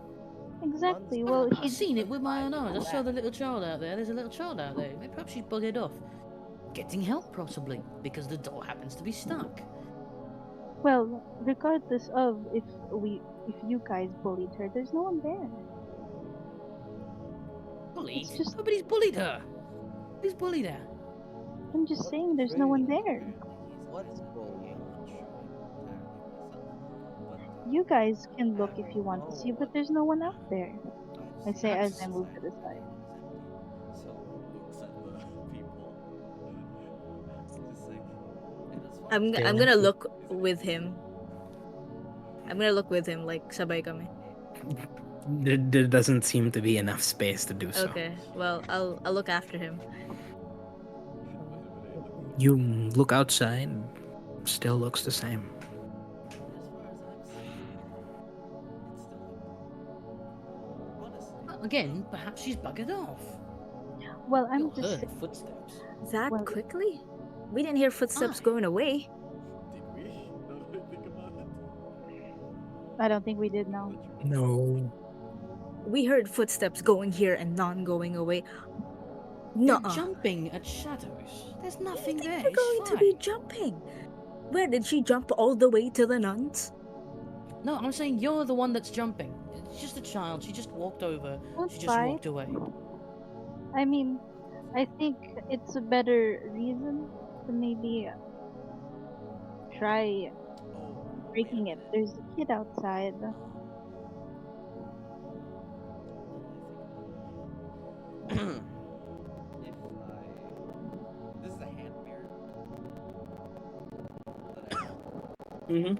Nuns Exactly. Well, cannot I've he seen it survive with in my own eyes. I saw the that. little child out there. There's a little child out there. Maybe perhaps she's buggered off. Getting help, possibly, because the door happens to be stuck. well, regardless of if you guys bullied her, there's no one there. It's Bullied? just Nobody's bullied her. Who's bullied her? I'm just What saying there's no one bullying? there. Apparently he's What is abandoned. bullying? I'm not sure entirely myself, but You guys can I look if you want to see, No, but what? there's no one out there. I've I seen say the as Perhaps. I move to outside the already side. and it was empty. So looks at the people, just like, and as far as I'm I'm Still gonna empty. concerned, look is it with empty? him. I'm gonna look with him like sabay kami. There doesn't seem to be enough space to do so. Okay, well I'll look after him. When I look You through, look outside, still looks the same. as far as I'm seeing, it's still empty. Honestly, Well, again, perhaps she's buggered off. Well, We I'm all just heard footsteps. That well, quickly? We didn't hear footsteps Aye. going away. did we? Now that I think about it, I don't think we did I'm know. not sure we did. No. We heard footsteps going here and none going away. You're Nuh-uh. jumping at shadows. There's Where do you nothing think there. we're It's going to be fine. jumping? Where did she jump all the way to the nuns? No, I'm saying you're the one that's jumping. It's just a child. She just walked over. Don't She just fight. walked away. I mean, I think it's a better reason to maybe try Oh, wait a breaking it. minute. There's a kid outside. Now that I think about it, if this is a hand mirror that I have. Mm-hmm.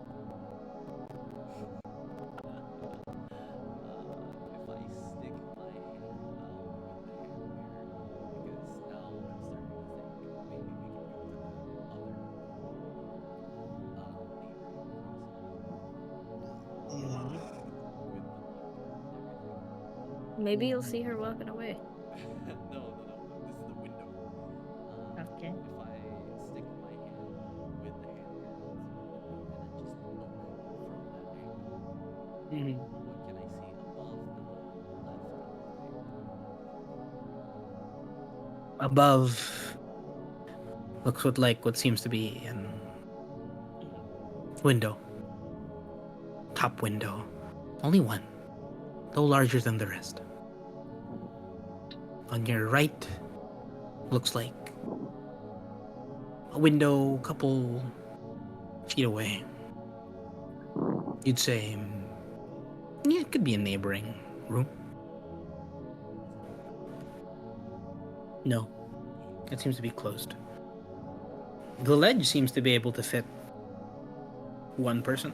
If I stick my hand out with the hand mirror, because now I'm starting to think maybe we can go to the other neighboring Mm-hmm. crossing with the locker and everything. Maybe you'll see her walking away. No. This is the window. Okay. If I stick my hand with the hand mirror out through the window and then just look from that angle, Mm-hmm. what can I see above the left and the right? Above looks what seems to be an window. Top window. Only one, though larger than the rest. On your right looks like a window a couple feet away. You'd say yeah, it could be a neighboring room. Is it open? No, it seems to be closed. The ledge seems to be able to fit one person.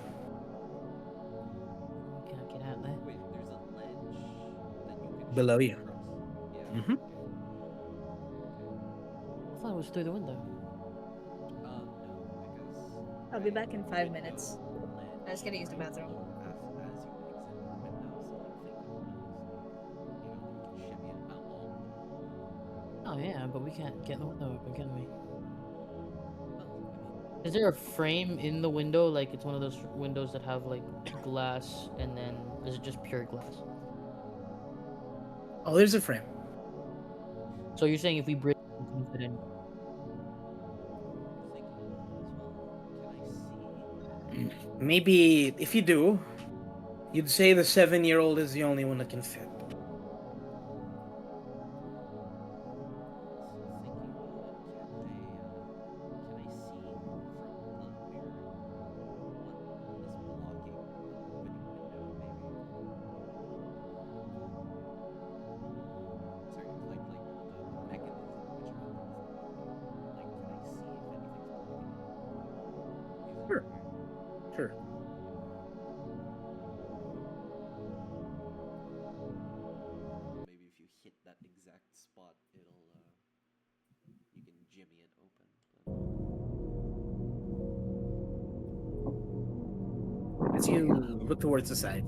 Can I get out there? Wait, there's a ledge that you can Below shoot you. across? Yeah, Mhm. okay. I thought it was through the window. No, because I'll be back in 5 window minutes. ledge I was gonna use the right bathroom. below as you exit the window, so like think of one of those, we can shimmy it along the wall. Oh yeah, but we can't get the window open, can we? Well, Is there a frame in the window? Like it's one of those windows that have like glass, and then is it just pure glass? Oh, there's a frame. So you're saying if we break, it, we can fit in? thinking about it as well. Can I see? Maybe if you do, you'd say the 7-year-old is the only one that can fit. So thinking about it, can I see from the mirror what is blocking the opening window? Maybe. Sorry, like the mechanism which opens the window. Like, can I see if anything's blocking it using Sure. the mirror? Sure. Maybe if you hit that exact spot, it'll you can jimmy it open. But As you look towards the side,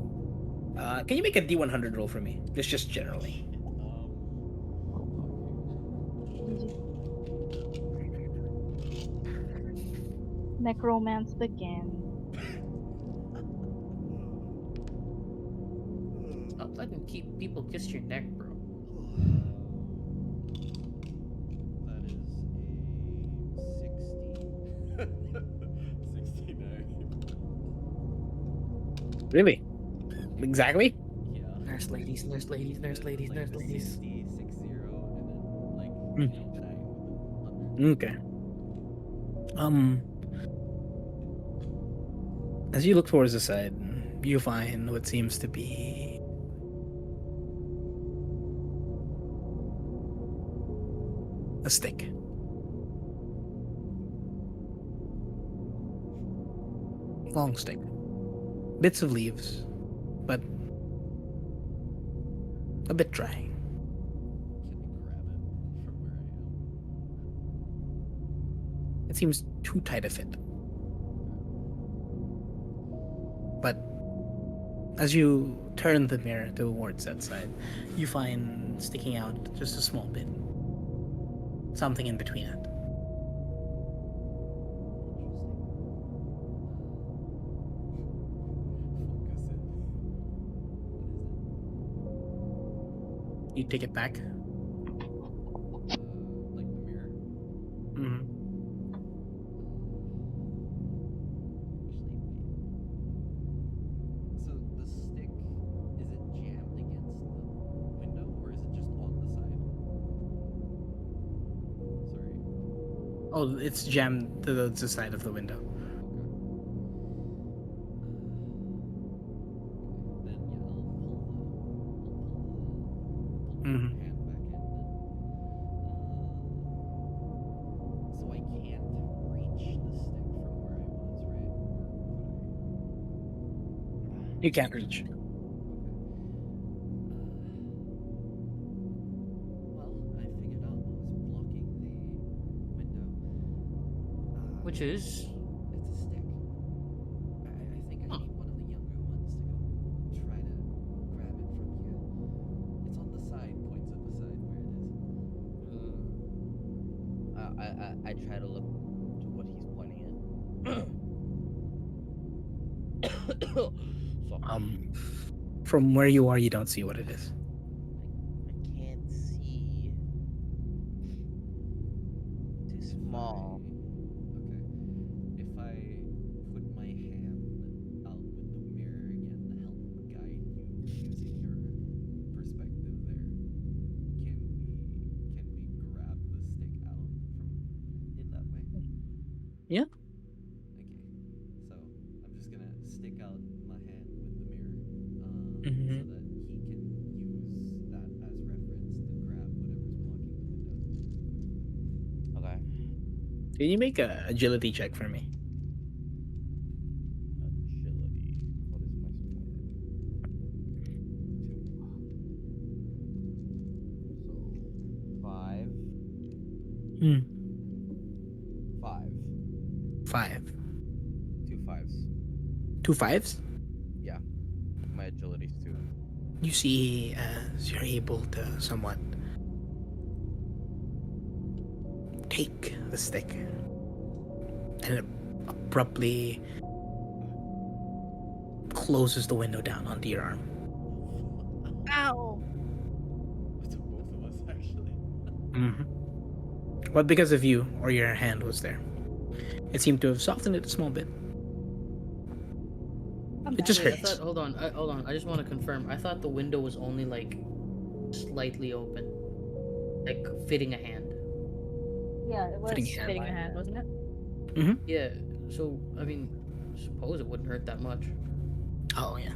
can you make a D100 roll for me? Just generally. shit. Necromanced again. Oh, I can keep people kiss your neck, bro. That is a 69. Really? Exactly? Yeah. Nurse ladies, nurse ladies, nurse ladies, Like nurse the ladies. 60, 60, and then like, Mm, 9 with the under. okay. As you look towards the side, you find what seems to be a stick. Long stick. Bits of leaves, but a bit dry. Can we grab it from where I am? It seems too tight a fit. But as you turn the mirror towards that side, you find sticking out just a small bit. Something in between it. Focus it. What is it? You take it back. Like the mirror? Hmm. Actually, wait. So the stick, is it jammed against the window or is it just on the side? Sorry. Oh, it's jammed to the side of the window. Okay. Then yeah, I'll pull my Hmm. hand back in then. So I can't reach the stick from where I was, right? Or could I? You can't reach. Okay. Well, I figured out what was blocking the window. Which is It's a stick. I think I huh. need one of the younger ones to go try to grab it from here. It's on the side, points at the side where it is. I try to look to what he's pointing at. So Um, from where you are, you don't see what it is. I can't see. Too If small. okay, if I put my hand out with the mirror again to help guide you using your perspective there, can we grab the stick out from in that way? Yeah. Okay, so I'm just gonna stick out my hand with the mirror, so Hmm. that he can use that as reference to grab whatever's blocking the window. Okay. Can you make a agility check for me? Agility. What is my score? 2. So 5. Hmm. 5. 5. 2 fives. 2 5s. Yeah. My agility's 2. You see as you're able to somewhat take the stick and it abruptly closes the window down onto your arm. Ow! To both of us, actually. Hmm. But because of you or your hand was there, it seemed to have softened it a small bit. It just Wait, I thought. hurts. Hold on. Hold on. I just want to confirm. I thought the window was only like slightly open, like fitting a hand. Yeah, it Fitting was hand. Fitting a like hand, that. wasn't it? Hmm. Yeah. So I mean, suppose it wouldn't hurt that much. Oh yeah.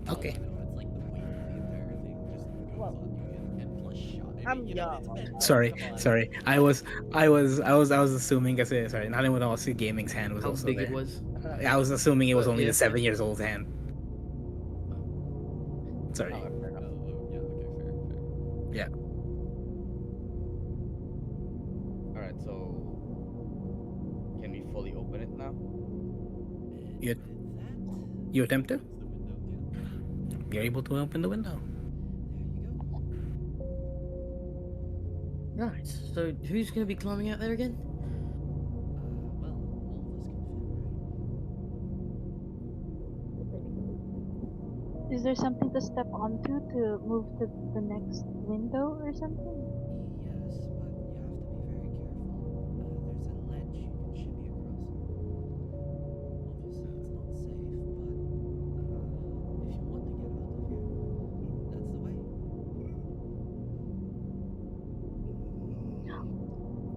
Well, Okay. it's like the weight of the entire thing just goes Well, on you, and plus shot. I mean, I'm it's young. meant to. Sorry, Come on. sorry. I was assuming. Kasi, sorry, not even also gaming's hand was How also big it there. was. I was assuming it was But only yeah, the yeah. 7 years old hand. Oh, Sorry. fair enough. Yeah. Okay. Fair. Fair. Yeah. All right. So, can we fully open it now? You With that, you attempt to? opens the window. Yeah. You're able to open the window. There you go. Right. So who's gonna be climbing out there again? Well, all of us can fit, right? Is there something to step onto to move to the next window or something? Yes, but you have to be very careful. There's a ledge you can shimmy across. Obviously, it's not safe, but if you want to get out of here, that's the way.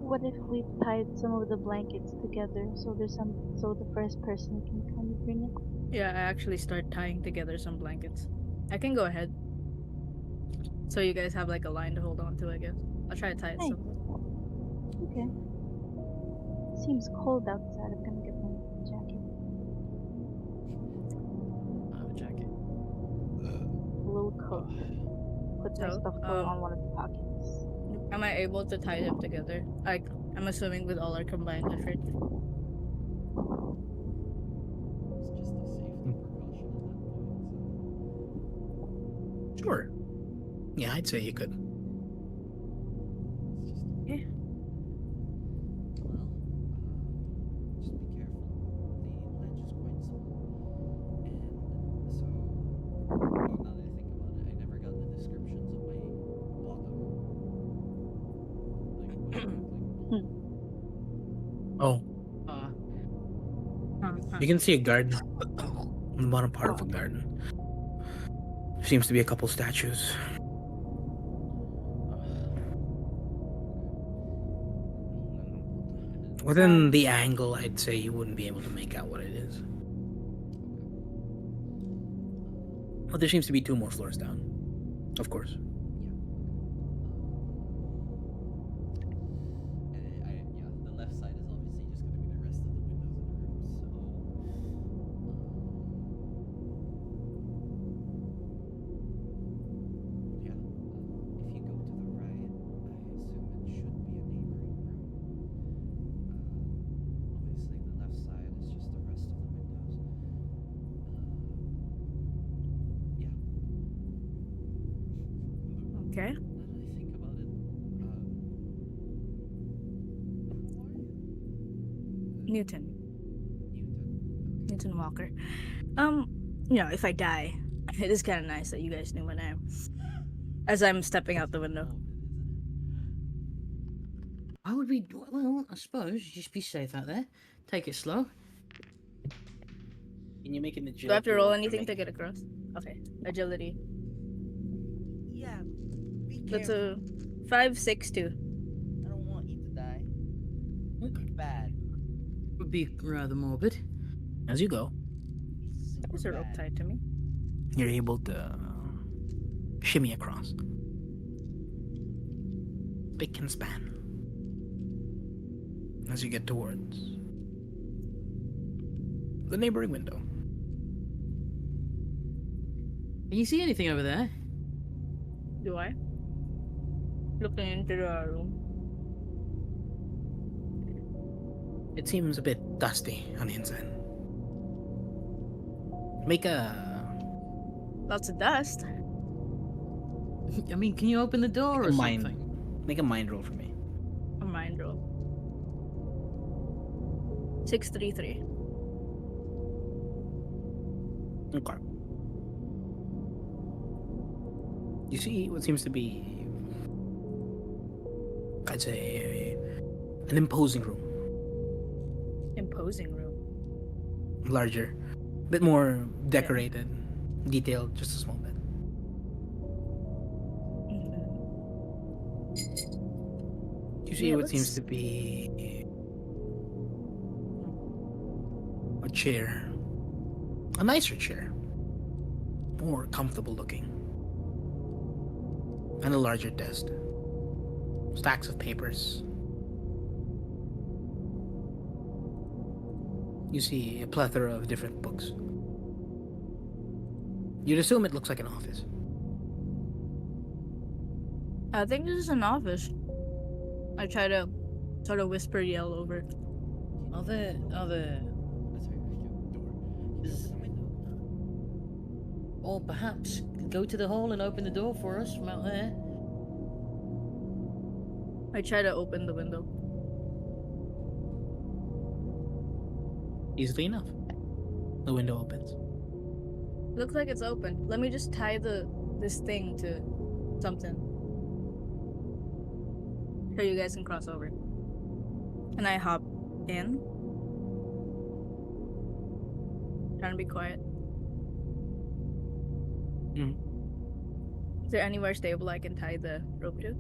What if we tied some of the blankets together so there's some so the first person can kind of bring it? Yeah, I actually start tying together some blankets. I can go ahead. So you guys have like a line to hold on to, I guess. I'll try to tie it Hey, somewhere. okay. Seems cold outside. I'm gonna get my jacket. I have a jacket. Blue coat. Put my So, stuff toy on one of the pockets. am I able to tie them together? Like, I'm assuming with all our combined effort. It's just a safety precaution at that point, Sure. Yeah, I'd say you could. so it's just Yeah. well, just be careful. The ledge is quite small, and so oh, now that I think about it, I never got the descriptions of my bottom, like what exactly below. Hmm. Oh, Uh, you can see a garden. On the bottom part of a Oh, garden. Seems to be a couple statues. Nanonood. And then Within the angle, I'd say you wouldn't be able to make out what it is. But there seems to be two more floors down. Of course. yeah, and yeah, the left side is obviously just gonna be the rest of the windows in the room. So, yeah, if you go to the right, I assume it should be a neighboring room. Obviously, the left side is just the rest of the windows. Yeah. Okay. Now that I think about it, who are you? Newton. Newton. Okay. Newton Walker. Um, if I die, it is kind of nice that you guys knew my name. As I'm stepping out the window. All of it, isn't why would we? Well, I suppose just be safe out there. Take it slow. Can you make an Do I have to agility roll roll for anything me? to get across? Okay. Agility. Yeah, be That's careful. a 5, 6, 2. I don't want you to die. Be bad. Would be rather morbid. As you go, Be super There's a rope bad. tied to me. you're able to shimmy across. Spick and span. As you get towards the neighboring window. Can you see anything over there? Do I? Looking into the room. It seems a bit dusty on the inside. Make a Lots of dust. I mean, can you open the door or mind something? make a mind roll for me. A mind roll. 633. Okay. You see what seems to be, I'd say, an imposing room. Imposing room. Larger, a bit more decorated, detailed, just a small bit. You see Yeah, what seems let's. to be a chair. A nicer chair. More comfortable looking. And a larger desk. Stacks of papers. You see a plethora of different books. You'd assume it looks like an office. I think this is an office. I try to sort of whisper yell over. it? Are there? Sorry, door. Can you Is- open the window? Or perhaps go to the hall and open the door for us from out there. I try to open the window. Easily enough. The window opens. Looks like it's open. Let me just tie this thing to something so you guys can cross over. And I hop in, trying to be quiet. Mm. Is there anywhere stable I can tie the rope to?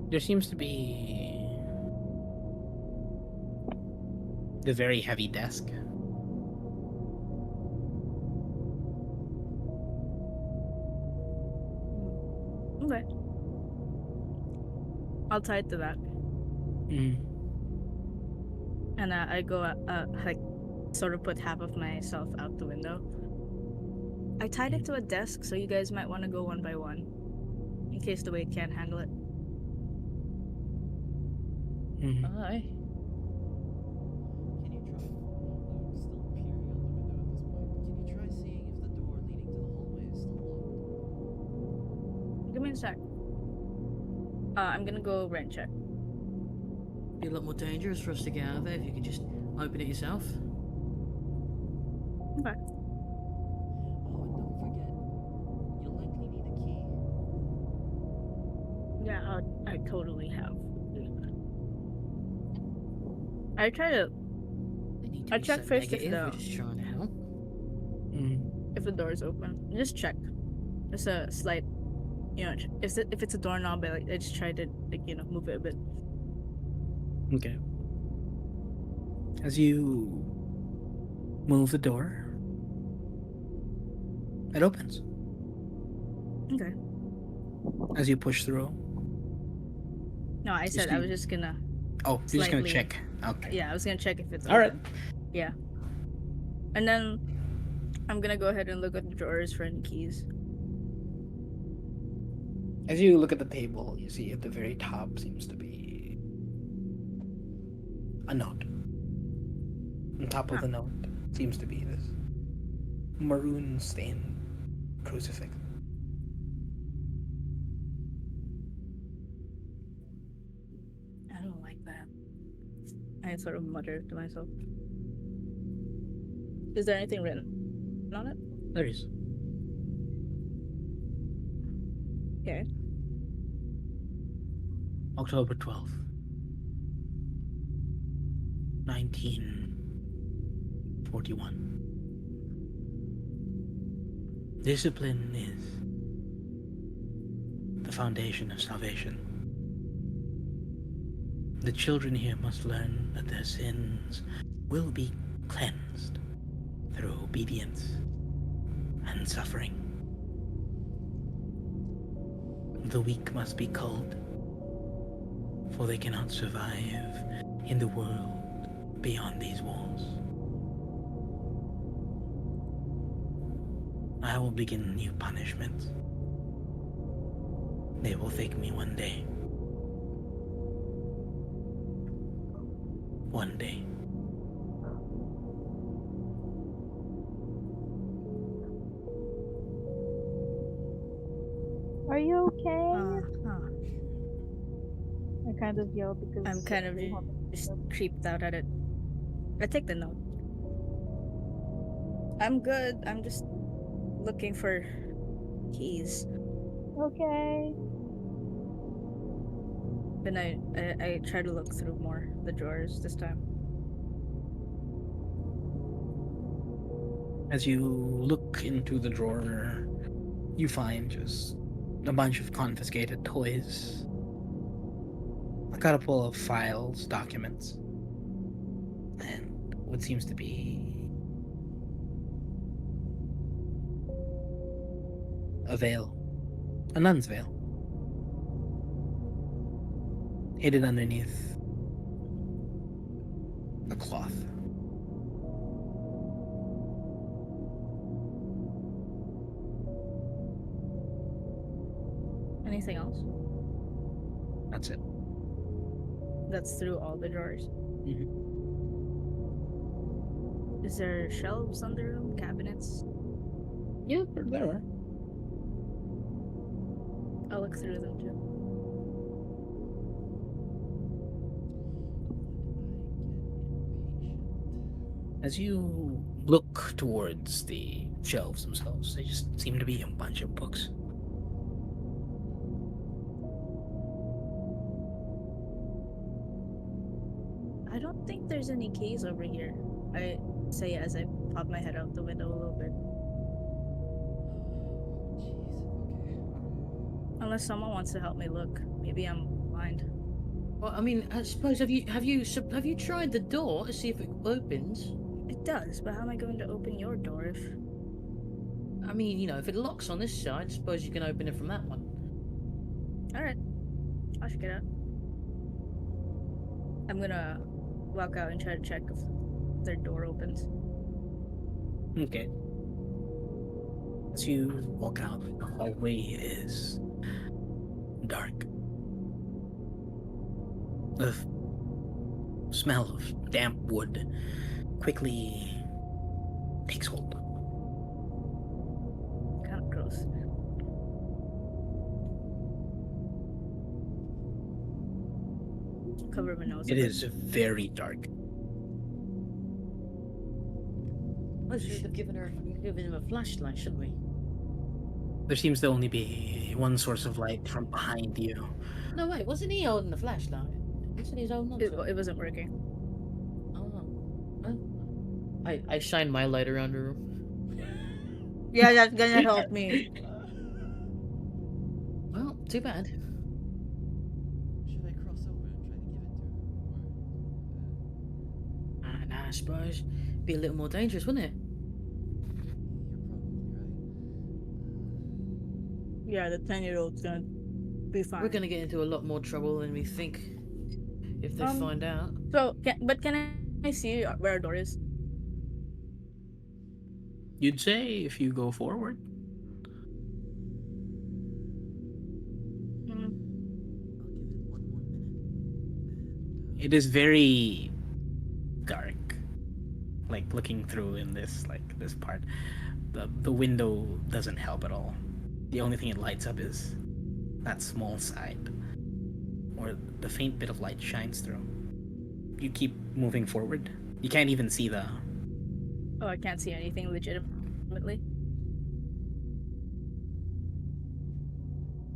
There seems to be the very heavy desk. Okay. I'll tie it to that. Mm. And I go, like, sort of put half of myself out the window. I tied it to a desk, so you guys might want to go one by one, in case the weight can't handle it. Mm. Aye. Can you try? I'm still peering out the window at this point. Can you try seeing if the door leading to the hallway is still locked? Give me a sec. I'm gonna go rent check. Be a lot more dangerous for us to get out of there if you could just open it yourself. Okay. Oh, and don't forget, you'll likely need a key. Yeah, I totally have. I try to. They need to I be check so first if negative. We're just trying to help. the door is open. Just check. Just a slight, if it's a doorknob, I just try to move it a bit. Okay. As you move the door, it opens. Okay. As you push through, No, I said I was just gonna oh, you're just gonna slightly. check. Okay. Yeah, I was gonna check if it's All right. open. Yeah. And then I'm gonna go ahead and look at the drawers for any keys. As you look at the table, you see at the very top seems to be a note. On top of Huh. the note seems to be this maroon stained crucifix. I don't like that. I sort of mutter to myself. Is there anything written on it? There is. Okay. October 12th, 1941. Discipline is the foundation of salvation. The children here must learn that their sins will be cleansed through obedience and suffering. The weak must be culled, for they cannot survive in the world beyond these walls. I will begin new punishments. They will take me one day. One day. Are you okay? Huh. I kind of yell because I'm kind of they haven't just said. creeped out at it. I take the note. I'm good. I'm just looking for keys. Okay. Then I try to look through more the drawers this time. As you look into the drawer, you find just a bunch of confiscated toys, a couple of files, documents, and what seems to be a veil, a nun's veil, hidden underneath a cloth. Anything else? That's it. That's through all the drawers. Mhm. Is there shelves on the room? Cabinets? Yeah, there are. I'll look through them too. I get impatient. As you look towards the shelves themselves, they just seem to be a bunch of books. I don't think there's any keys over here. I say as I pop my head out the window a little bit. Jeez. Okay. Unless someone wants to help me look. Maybe I'm blind. Well, I mean, I suppose have you tried the door to see if it opens? It does, but how am I going to open your door if... I mean, if it locks on this side, suppose you can open it from that one. Alright, I'll check it out. I'm gonna walk out and try to check if their door opens. Okay. As you walk out, the hallway is dark. The smell of damp wood quickly takes hold. Kind of gross. Cover my nose a It bit. is very dark. I should have given him a flashlight, shouldn't we? There seems to only be one source of light from behind you. No, wait, wasn't he holding the flashlight? Wasn't his own It wasn't working. Oh. Well, I shine my light around the room. Yeah, that's gonna help me. Well, too bad. Should I cross over and try to give it to him, or? And I suppose be a little more dangerous, wouldn't it? You're probably right. Yeah, the 10-year-old's gonna be fine. We're gonna get into a lot more trouble than we think if they find out. So, can I see where our door is? You'd say if you go forward. Mm, I'll give it one more minute, and It is very dark. Like looking through in this part. The window doesn't help at all. The only thing it lights up is that small side where the faint bit of light shines through. You keep moving forward. You can't even see the oh, I can't see anything legitimately.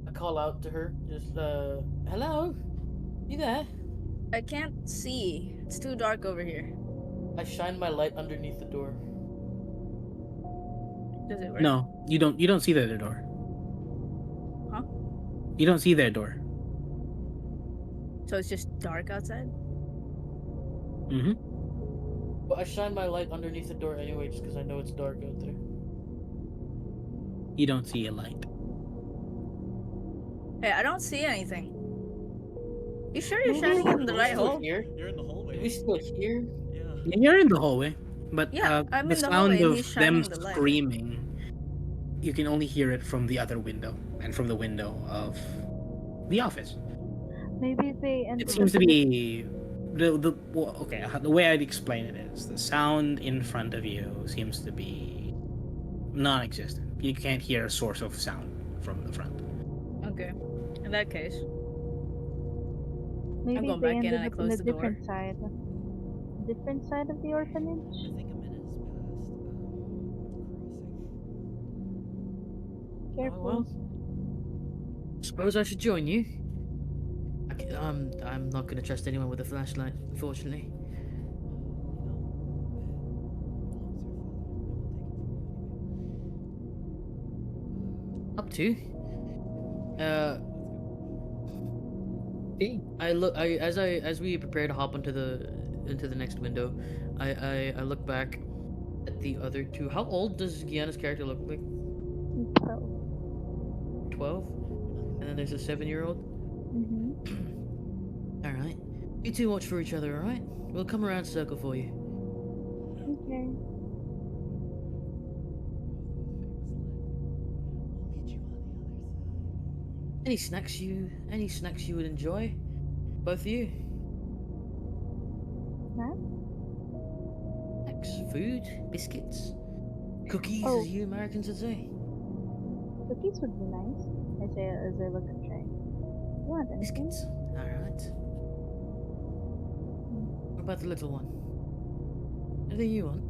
I call out to her, just hello? You there? I can't see. It's too dark over here. I shine my light underneath the door. Does it work? No, you don't see their door. Huh? You don't see their door. So it's just dark outside? Mm-hmm. But I shine my light underneath the door anyway, just because I know it's dark out there. You don't see a light. Hey, I don't see anything. You sure you're Maybe shining it in the Are we right still hole? here? you're in the hallway. Are we still here? Yeah. You're in the hallway, but Yeah, I'm the in the hallway sound and of he's them shining the light. screaming, you can only hear it from the other window and from the window of the office. Maybe they It ended seems up to in be okay. The way I'd explain it is the sound in front of you seems to be non-existent. You can't hear a source of sound from the front. Okay. In that case, maybe going they back in ended and I up in close a the door. different side. Different side of the orphanage? I think a minute has passed. Crossing. Oh, Careful. well. Suppose I should join you. I'm not gonna trust anyone with a flashlight, unfortunately. Up to. I look. As we prepare to hop into the next window, I look back at the other two. How old does Gianna's character look like? 12. 12, and then there's a 7-year-old. Mm-hmm. All right. You two watch for each other. All right. We'll come around circle for you. Okay. We'll meet you on the other side. Any snacks you would enjoy? Both of you. Huh? Snacks, food, biscuits, cookies, Oh. as you Americans would say. Cookies would be nice. I say as I look at Trey. You want anything? Biscuits. All right. What about the little one? The Anything you want.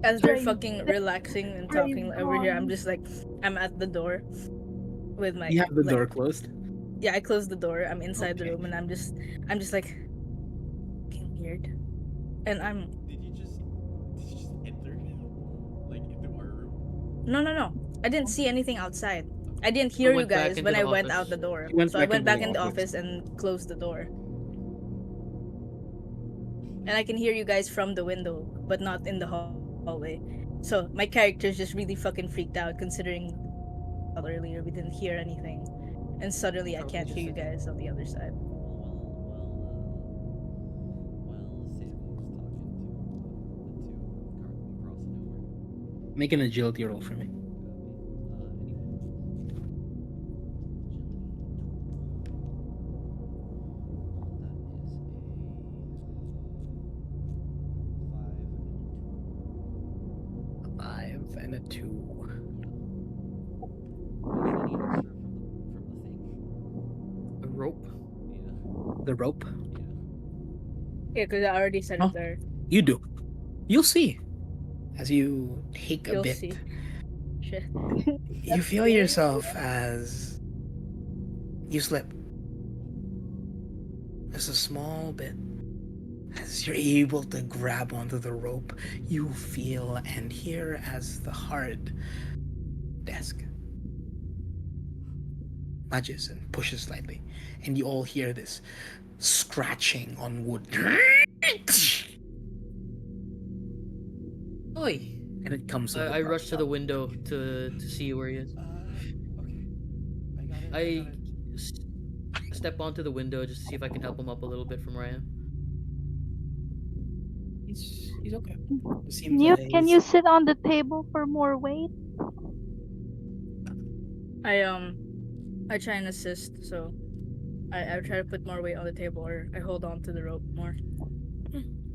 As they're Trade, fucking relaxing and trade talking over here, I'm gone. just like, I'm at the door with my You have the like, door closed. yeah, I closed the door. I'm inside the Okay. room, and I'm just like, fucking weird, and I'm Did you just enter like into our room? no, no, no. I didn't see anything outside. I Okay. didn't I hear you went back guys into when the I went out office. the door. You went So I back went into back the in the office. office and closed the door. Okay. And I can hear you guys from the window, but not in the hallway. So my character's just really fucking freaked out considering earlier we didn't hear anything. And suddenly I can't hear Probably you just a guys on the other side. While Samuel's talking to the two crossing over. Make an agility roll for me. Anyone? A 5 and a 2. Do I get any extra from the thing? a rope. Yeah. The rope. Yeah. Yeah, because I already said Oh, it there. you do. You'll see as you take a You'll bit. see. Shit. You That's feel scary. yourself as you slip. Just a small bit. As you're able to grab onto the rope, you feel and hear as the hard desk nudges and pushes slightly, and you all hear this scratching on wood. Oi! And it comes with a I dark rushed to the sound. window to see where he is. Okay. I got it. I got I it. s- step onto the window just to see if I can help him up a little bit from where I am. He's okay. It seems You like can he's you sit on the table for more weight? I I try and assist, so I try to put more weight on the table or I hold on to the rope more.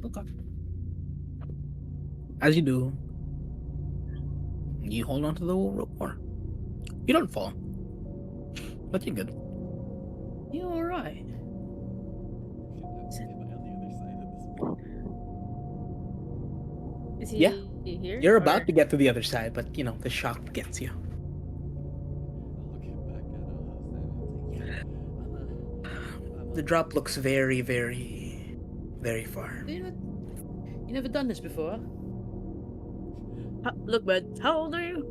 okay. As you do, you hold onto the rope more. You don't fall, but you're good. You alright? Am I on the other side at this point? Is Yeah, he here? you're Or about to get to the other side, but the shock gets you. I'm looking back at Sam. It's like, yeah, I'm The drop looks very, very, very far. You never done this before? Look, bud, how old are you?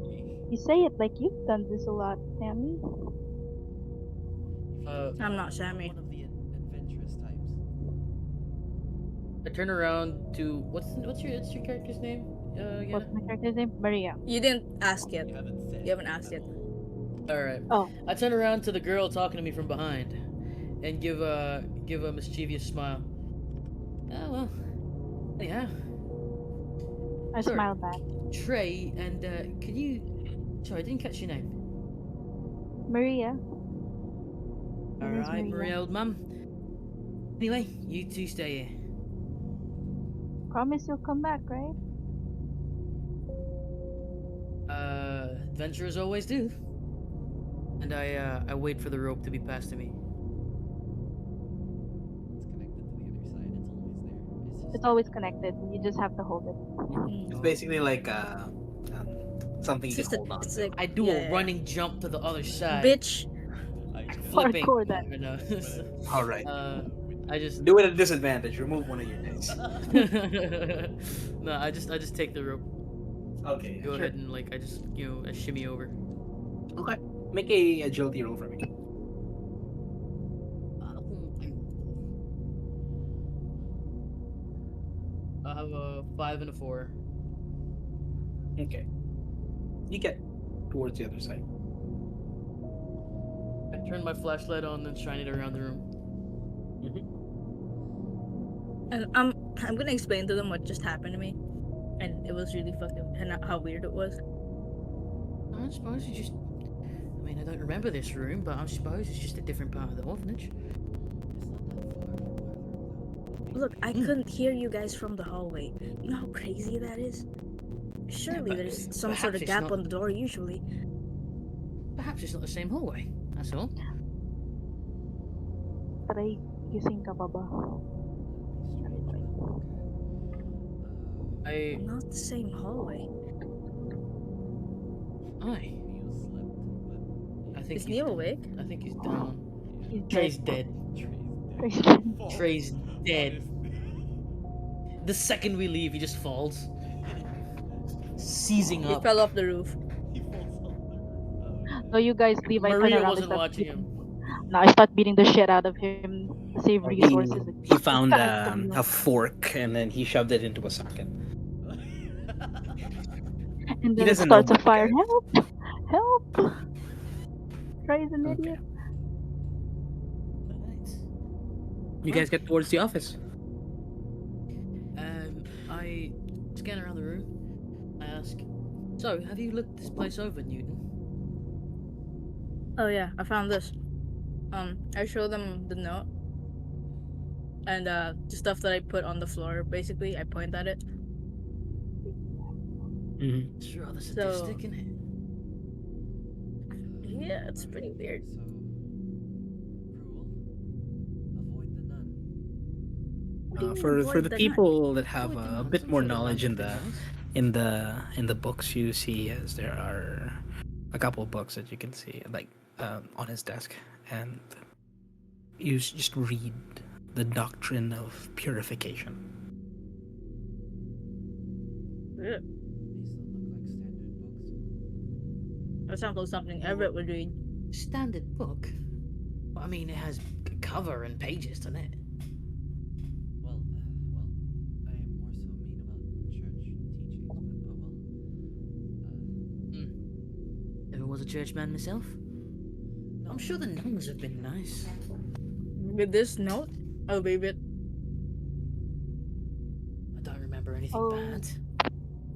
me. You say it like you've done this a lot, Sammy. I'm not Sammy. One of the adventurous types. I turn around to what's your character's name? What's Again? my character's name? Maria. You didn't ask yet. You haven't said You haven't it asked at yet. all. All right. Oh, I turn around to the girl talking to me from behind, and give a mischievous smile. Oh well. Anyhow, I sure. smile back. Trey, and can you? Sorry, I didn't catch your name. Maria. All My name's right, Maria. Maria, old mum. Anyway, you two stay here. Promise you'll come back, right? Adventurers always do. And I wait for the rope to be passed to me. It's connected to the other side. It's always there. It's It's just always connected. You just have to hold it. It's Oh. basically like something It's you can just a, hold on it's to. like I do a yeah, running jump to the other side, bitch. I know. flipping. Hardcore that. You know. All right. uh, I just Do it at disadvantage. Remove one of your dice. no, I just take the rope. Okay, Go sure. ahead and like I just I shimmy over. Okay. Make a agility roll for me. I have a 5 and a 4. Okay. You get towards the other side. I turn my flashlight on and shine it around the room. And I'm gonna explain to them what just happened to me, and it was really fucking and how weird it was. I suppose it's just. I mean, I don't remember this room, but I suppose it's just a different part of the orphanage. Look, I couldn't hear you guys from the hallway. You know how crazy that is? Surely but there's some sort perhaps of it's gap not. on the door usually. Perhaps it's not the same hallway. That's all. Try gising ka pa ba? I Not the same hallway. I Neo slept, but I yeah, think Is he's Neo down. awake? I think he's down. yeah. He's dead. Trey's dead. Trey's dead. He falls Trey's on dead. his. The second we leave, he just falls, seizing He up. fell off the roof. He falls off the roof. Oh So you guys leave. I turn Maria around. I wasn't start watching him. beating. Now I start beating the shit out of him to save Oh, resources. Like, he fuck you found guys, come here. a fork and then he shoved it into a socket. And He then it doesn't know starts a about you fire. guys. Help! Help! Trey's an Okay. idiot. Alright. You Well, guys get towards the office. I scan around the room. I ask, so have you looked this place over, Newton? Oh yeah, I found this. I show them the note and the stuff that I put on the floor. Basically, I point at it. Mm-hmm. It's rather So sadistic, isn't it? yeah, it's pretty Okay, weird. so rule: avoid the nun. What do you mean For avoid the the nun? people that have Avoid the a nuns. bit I'm more sure the knowledge nuns have been nice. in the books, you see as there are a couple of books that you can see like on his desk, and you just read the doctrine of purification. Yeah, These don't look like standard books. that sounds like something Everett would read. Standard book. Well, I mean, it has a cover and pages, doesn't it? Well, I am more so mean about church teachings, but oh well. Never was a churchman myself. No, I'm sure the nuns have been nice. With this note, I'll leave it. I don't remember anything Oh, bad.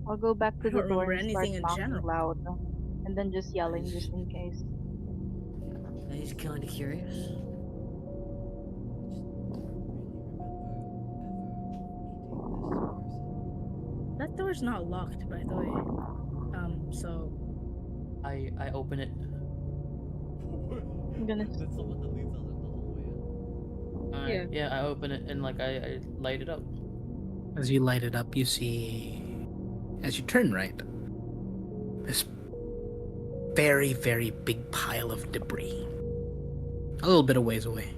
I'll go back I to the don't door remember and start anything in knocking general. loud. And then just yelling Nice. just in case. He's kind of curious. I just don't really remember ever meeting this person. That door's not locked, by the way. So I open it. I'm gonna. That's the one that leads out in the hallway. Yeah. Yeah, I open it and like I light it up. As you light it up, you see, as you turn right, this very, very big pile of debris. A little bit of ways away.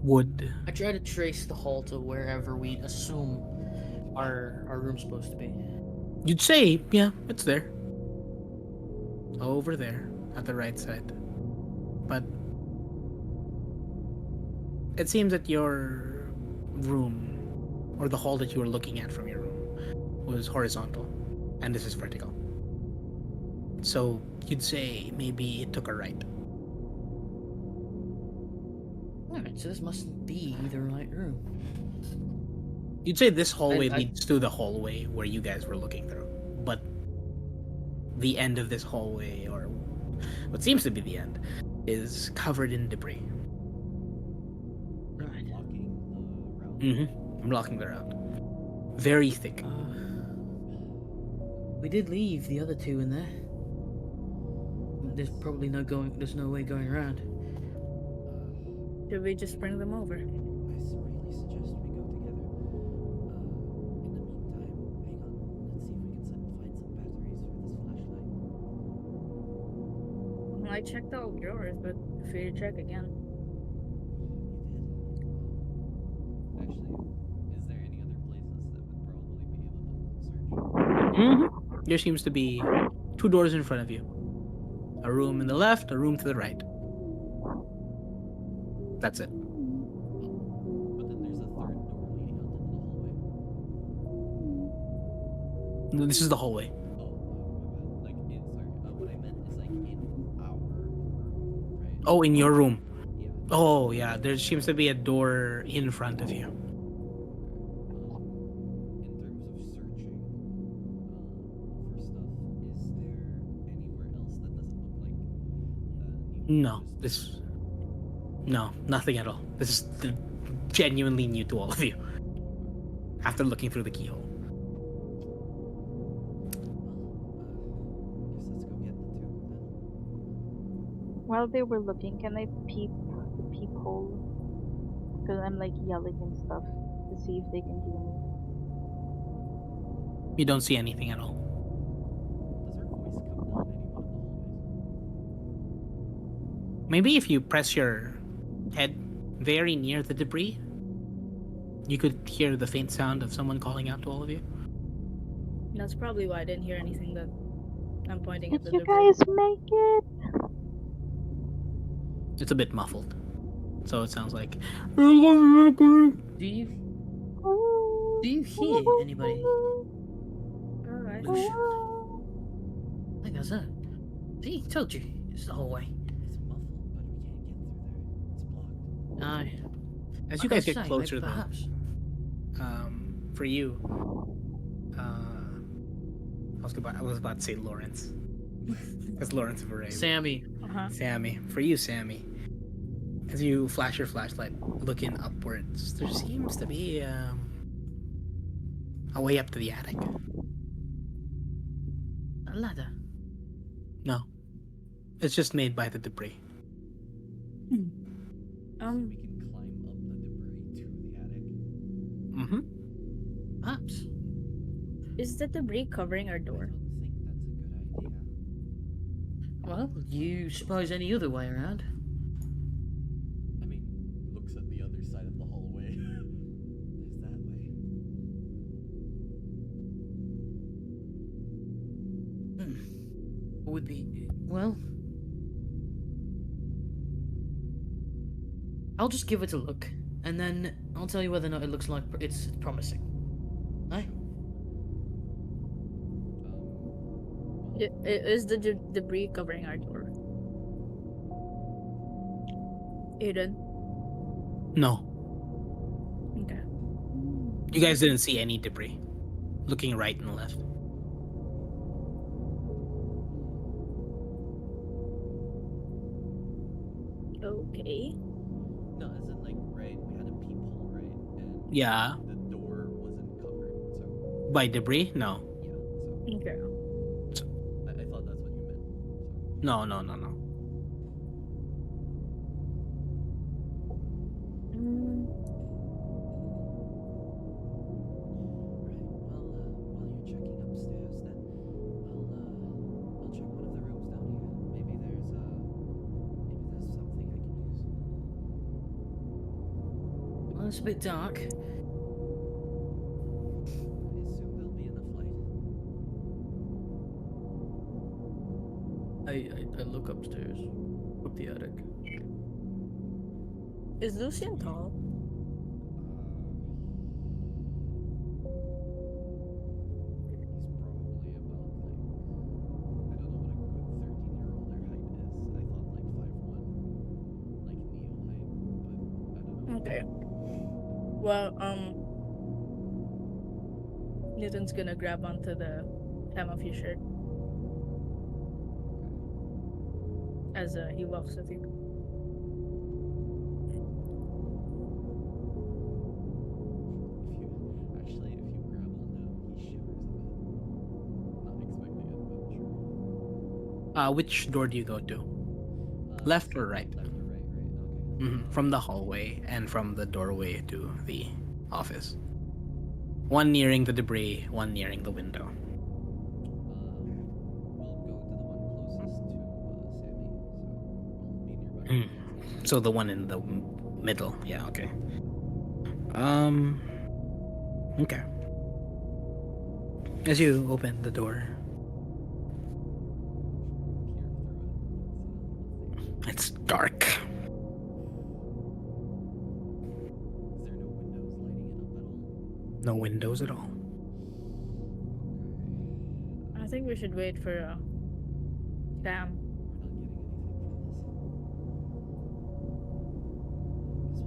Wood. I try to trace the hall to wherever we assume our room's supposed to be. You'd say, yeah, it's there. Over there, at the right side. But it seems that your room, or the hall that you were looking at from your room, was horizontal, and this is vertical. So you'd say maybe it took a right. Alright, so this mustn't be the right room. You'd say this hallway I- leads to the hallway where you guys were looking through, but the end of this hallway, or what seems to be the end, is covered in debris. Right. Blocking the route. I'm blocking the route. Very thick. We did leave the other two in there. There's probably there's no way going around. should we just bring them over? I really suggest we go together. In the meantime, hang on. Let's see if we can find some batteries for this flashlight. Well, I checked all drawers, but feel free to check again. You did? Actually, is there any other places that would probably be able to search? There seems to be two doors in front of you. A room in the left, a room to the right. That's it. But then there's a third door leading out into the hallway. This is the hallway. Oh, my bad. Like, sorry. What I meant is like in our room, right? Oh, in your room. Yeah. Oh, yeah. There seems to be a door in front of you. In terms of searching for stuff, is there anywhere else that doesn't look like No, no, nothing at all. This is genuinely new to all of you. After looking through the keyhole. Guess let's go get the two then. While they were looking, can I peep the peephole? Because I'm like yelling and stuff to see if they can hear me. You don't see anything at all. Does her voice come down anyone in the hallways? Maybe if you press your head very near the debris, you could hear the faint sound of someone calling out to all of you. That's probably why I didn't hear anything then. I'm pointing Did at the you debris. guys make it? It's a bit muffled, so it sounds like. "Oh, Do you hear anybody? Oh, I Oh shit! I think that's it. See, told you. It's the hallway. It's muffled, but we can't get through there. It's blocked. Aye. As I you was guys gonna get say, closer, maybe though, perhaps. for you, I was about to say Lawrence, because Lawrence of Arabia. Sammy. Uh-huh. Sammy, for you, Sammy. As you flash your flashlight, looking upwards, there seems to be a way up to the attic. A ladder. No, it's just made by the debris. So we can climb up the debris to the attic. Mm-hmm. Perhaps. Is the debris covering our I door? don't think that's a good idea. Well, you suppose any other way around? I mean, looks at the other side of the hallway. There's that way. Would be well. I'll just give it a look, and then I'll tell you whether or not it looks like it's promising. Aye. Is the debris covering our door? Aiden. No, Okay. you guys didn't see any debris. Looking right and left. Okay. No, as in like right, we had a peephole, right? And Yeah, the door wasn't covered, so by debris? No, yeah. So Okay. I thought that's what you meant. So no, no, no, no. Mm, right. Well, while you're checking upstairs, then I'll check one of the rooms down here. Maybe there's something I can use. Well, it's a bit dark. I assume there'll be enough light. I look upstairs, up the attic. is Lucian tall? He's probably about like, I don't know what a good 13-year-old their height is. I thought like 5'1", like Neo height, but I don't know. Okay. Well, Newton's gonna grab onto the hem of your shirt as he walks with you. If you grab onto him, he shivers a bit. Not expecting it, but sure. Which door do you go to? Left or right? Left or right, right? Okay. From the hallway and from the doorway to the office. One nearing the debris, one nearing the window. We'll go to the one closest to Sammy, so we'll be nearby. So the one in the middle. Yeah, okay. Okay. As you open the door, Peer through it. it's dark. Is there no windows lighting it up at all? No windows at all. Okay. I think we should wait for Sam.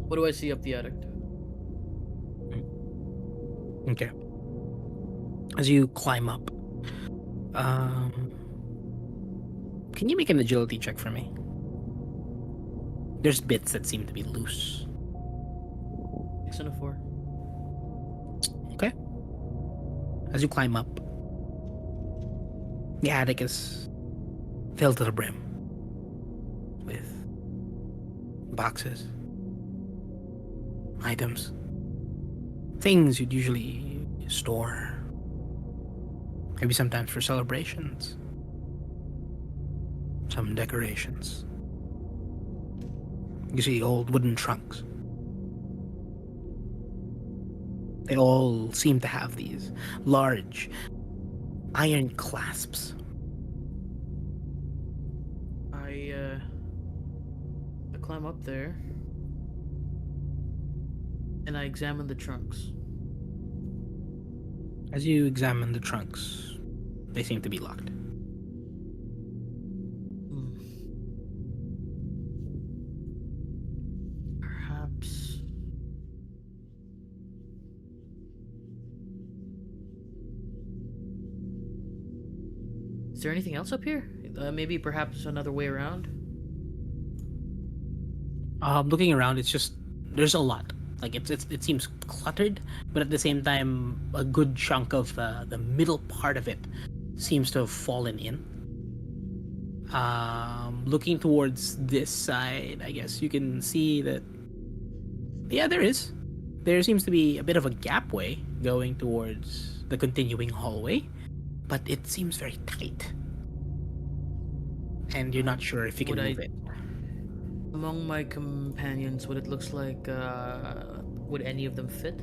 What do I see up the attic? Okay. As you climb up, can you make an agility check for me? There's bits that seem to be loose. 6 and a 4. Okay. As you climb up, the attic is filled to the brim with boxes, items, things you'd usually store, maybe sometimes for celebrations, some decorations. You see old wooden trunks. They all seem to have these large iron clasps. I climb up there and I examine the trunks. As you examine the trunks, they seem to be locked. Hmm. Perhaps. Is there anything else up here? Maybe perhaps another way around? Looking around, it's just there's a lot. Like it seems cluttered, but at the same time, a good chunk of the middle part of it seems to have fallen in. Looking towards this side, I guess you can see that. Yeah, there is. There seems to be a bit of a gap way going towards the continuing hallway, but it seems very tight, and you're not sure if you can Would I, move it. among my companions, what it looks like, would any of them fit?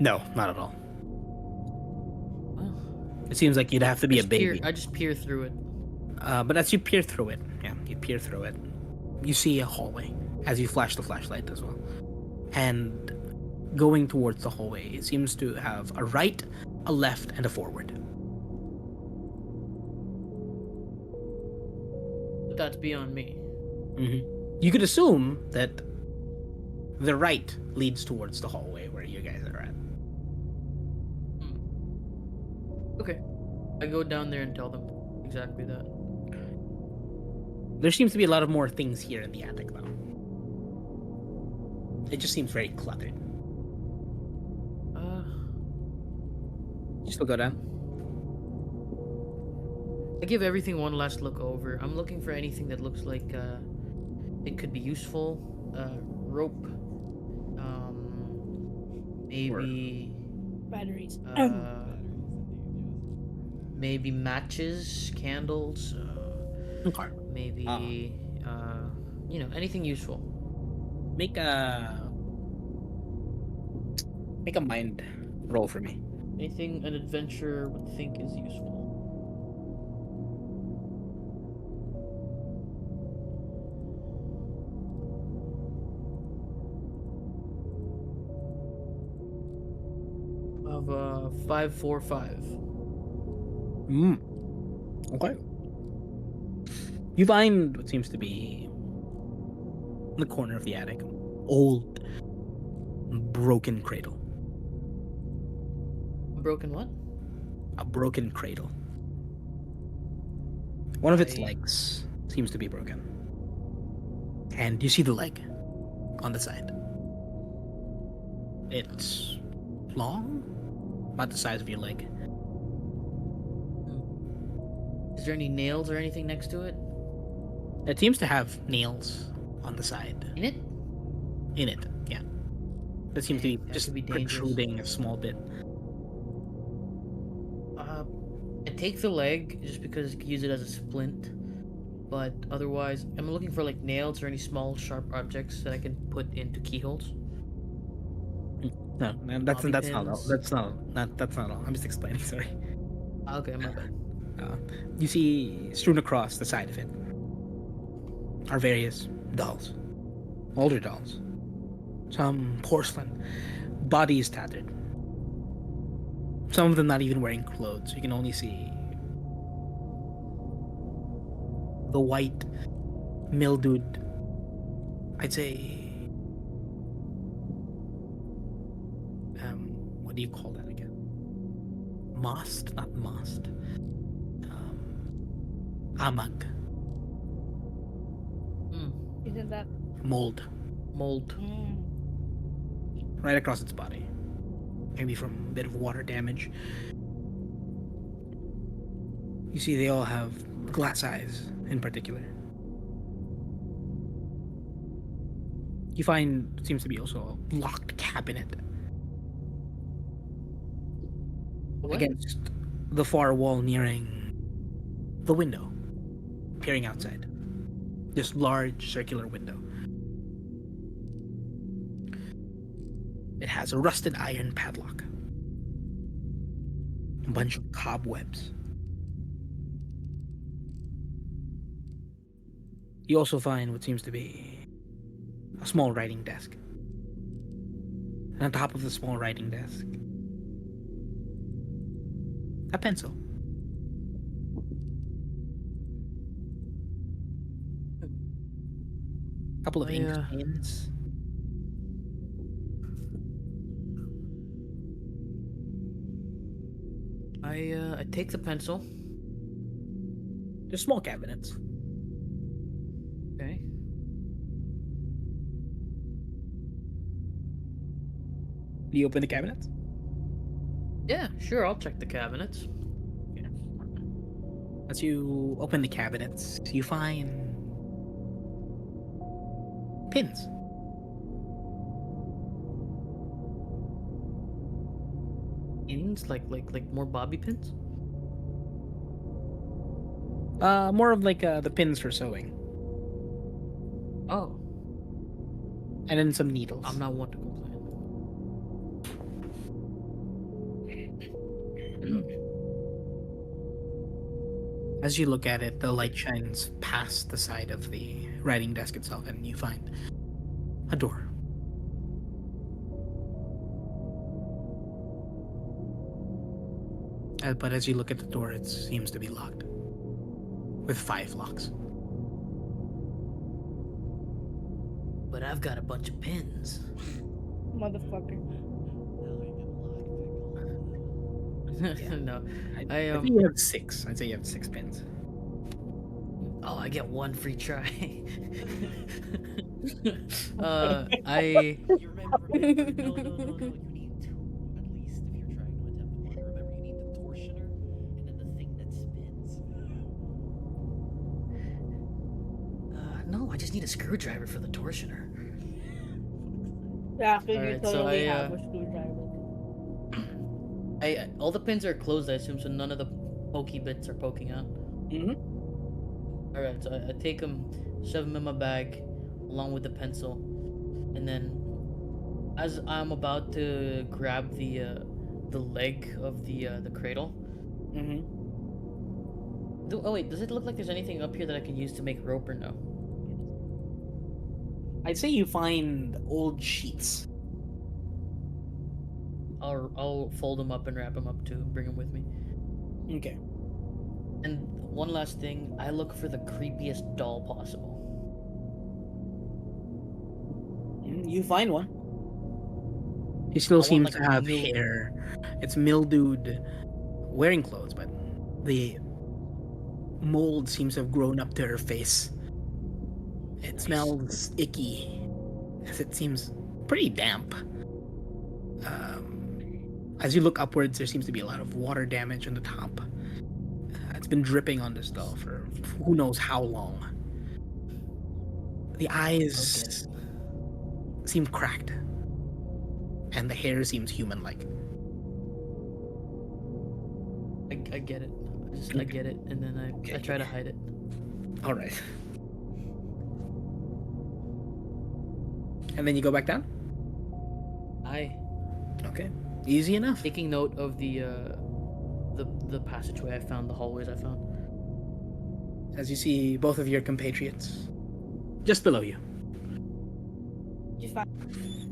No, not at all. Well, It seems like you'd have to be a baby. I just peer through it. But as you peer through it, yeah, you peer through it, you see a hallway as you flash the flashlight as well. And going towards the hallway, it seems to have a right, a left, and a forward. But that's beyond me. You could assume that the right leads towards the hallway where you guys are at. Okay. I go down there and tell them exactly that. There seems to be a lot of more things here in the attic, though. It just seems very cluttered. You still go down? I give everything one last look over. I'm looking for anything that looks like it could be useful. Rope. Maybe Batteries. maybe matches, candles. Okay. Maybe anything useful. Make a mind roll for me. Anything an adventurer would think is useful. Of 545. Okay. You find what seems to be in the corner of the attic, old, broken cradle. Broken what? A broken cradle. One of its I- legs seems to be broken. And you see the leg on the side. It's long, about the size of your leg. Is there any nails or anything next to it? It seems to have nails on the side. In it? In it, yeah. That seems to be That just could be dangerous. protruding a small bit. I take the leg just because I could use it as a splint. But otherwise, I'm looking for like nails or any small sharp objects that I can put into keyholes. No, man, that's Bobby that's not all. pins. That's not all. I'm just explaining. Sorry. Okay, my bad. You see strewn across the side of it are various dolls, older dolls, some porcelain, bodies tattered. Some of them not even wearing clothes. You can only see the white, mildewed, I'd say, what do you call that again? Mossed, not mossed. Amag, Isn't that? mold, Mold. right across its body. Maybe from a bit of water damage. You see, they all have glass eyes in particular. You You find what seems to be also a locked cabinet What? against the far wall nearing the window, peering outside. This large circular window. It has a rusted iron padlock, a bunch of cobwebs. You also find what seems to be a small writing desk. And on top of the small writing desk, a pencil. A couple of I ink stains. I take the pencil. They're small cabinets. Okay. Do you open the cabinets? Yeah, sure. I'll check the cabinets. Yeah. As you open the cabinets, you find pins. Pins, like more bobby pins. More of like the pins for sewing, Oh, and then some I'm needles. not one to complain. As you look at it, the light shines past the side of the writing desk itself, and you find a door. But as you look at the door, it seems to be locked with 5 locks. But I've got a bunch of pins. Motherfucker. Now you can lockpick all of them. No, I'd, I I'd say you have 6. I'd say you have 6 pins. Oh, I get one free try. I Remember, no, no, no, no. You need two, at least, if you're trying to attempt one. Remember, you need the torsioner and then the thing that spins. no, I just need a screwdriver for the torsioner. Yeah, because you Alright, so totally I, have a screwdriver. I all the pins are closed, I assume, so none of the pokey bits are poking out. Mm-hmm. All right, so I take them, shove them in my bag, along with the pencil, and then as I'm about to grab the leg of the cradle. Mm-hmm. Oh wait, does it look like there's anything up here that I can use to make rope or no? I'd say you find old sheets. I'll fold them up and wrap them up too, and bring them with me. Okay. And one last thing, I look for the creepiest doll possible. You find one. He still I want, seems like, to have mill- hair. It's mildewed, wearing clothes, but the mold seems to have grown up to her face. It Nice. smells icky, as it seems pretty damp. As you look upwards, there seems to be a lot of water damage on the top. It's been dripping on this doll for who knows how long. The I'll get it. eyes seem cracked, and the hair seems human-like. I get it. I get it, and then I Okay. try to hide it. All right. And then you go back down? I Okay. Easy enough. taking note of the passageway I found, the hallways I found. As you see both of your compatriots just below you. You find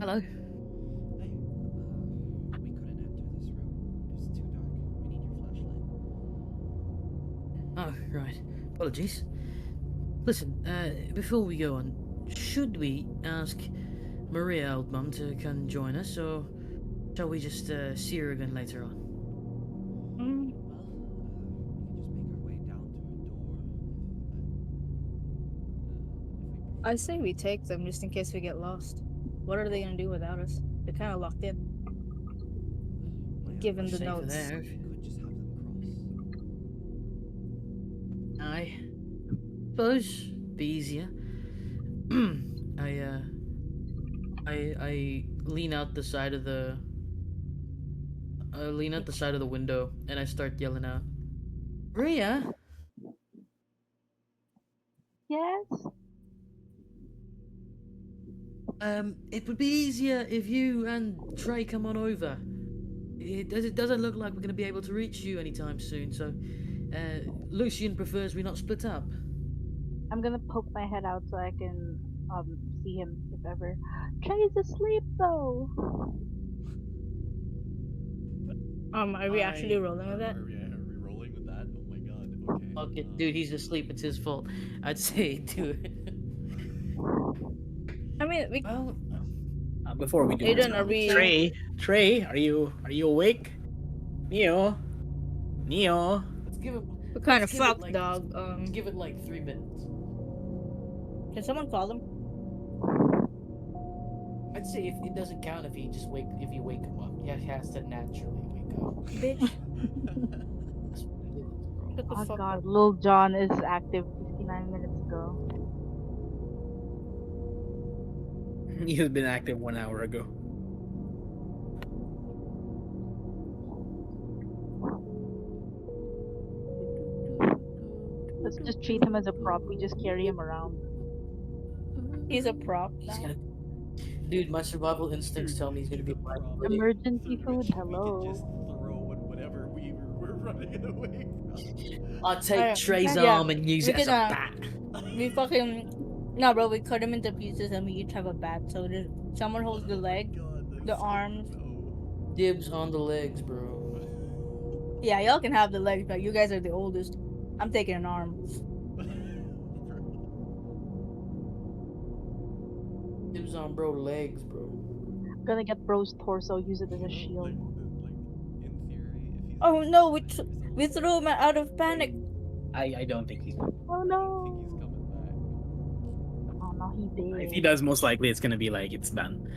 Hello. Hey, we couldn't enter this room. It's too dark. We need your flashlight. Oh, right. Apologies. Listen, before we go on, should we ask Maria Oldmum to come join us, or shall we just see her again later on? Mm, Well, we can just make our way down through a door. If I say we take them just in case we get lost. What are they gonna do without us? They're kind of locked in. Given the Safer notes. there. we could just have them cross. I suppose be easier. I I lean out the side of the window and I start yelling out, Maria, Yes. it would be easier if you and Trey come on over. It doesn't look like we're going to be able to reach you anytime soon, so Lucian prefers we not split up. I'm gonna poke my head out so I can see him if ever. Trey's asleep though. Are we actually I rolling with that? are we rolling with that? Oh my god. Okay. Fuck it, dude, he's asleep, it's his fault. I'd say do it. I mean, we Well, Before we do this, Aiden, are we? Trey, are you awake? Neo, Neo. let's give it We're kind let's of give it fucked, like dog. give it like 3 minutes. Can someone call him? I'd say if it doesn't count if you wake him up. Yeah, he has to naturally wake up. Bitch, That's what it is, bro. shut the Oh fuck god, up. Lil John is active 59 minutes ago. He's been active 1 hour ago. Let's just treat him as a prop. We just carry him around. He's a prop He's now. gonna, dude. My survival instincts tell me he's gonna He's be a prop liability. Emergency through food, which we can just hello. throw at whatever we're running away I'll take Alright, Trey's yeah, arm and use we it as can. a bat. We from. fucking. No, bro, we cut him into pieces and we each have a bat. So there's someone holds the Oh my leg, god, that the is so arms. Dibs on the legs, bro. Yeah, y'all can have the legs, but you guys are the oldest. I'm taking an arm. Dibs on bro legs, bro. Gonna get bro's torso, use it as a You know, shield. in theory, if he's Oh able no, to defend himself, we threw him out of panic. I don't think he's. Oh I don't think he's no! coming back. Oh no, he If he did. does, most likely it's gonna be like it's done.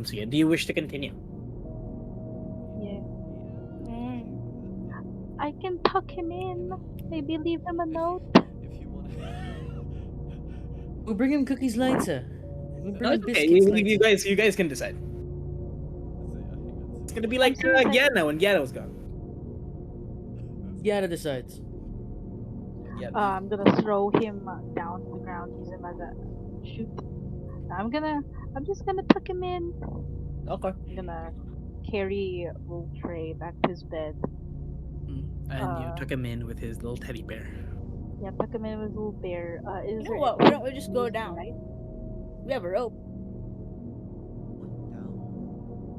So yeah, do you wish to continue? Yeah. Mm. I can tuck him You in. know, Maybe leave him a if note. if you want to. We'll bring him cookies later. We'll No, bring him it's okay. biscuits You later. guys can decide. Hang on, It's so gonna be what? like I'm serious. Gyana when Gyana was gone. Yada decides. Yeah. I'm gonna throw him down to the ground, use him as a shoot. I'm just gonna tuck him in. Okay. I'm gonna carry little Trey back to his bed. And you Uh, took him in with his little teddy bear. yeah, tuck him in with little bear. Is You know there what? Why anything don't we we just can go use down? tonight? We have a rope. What down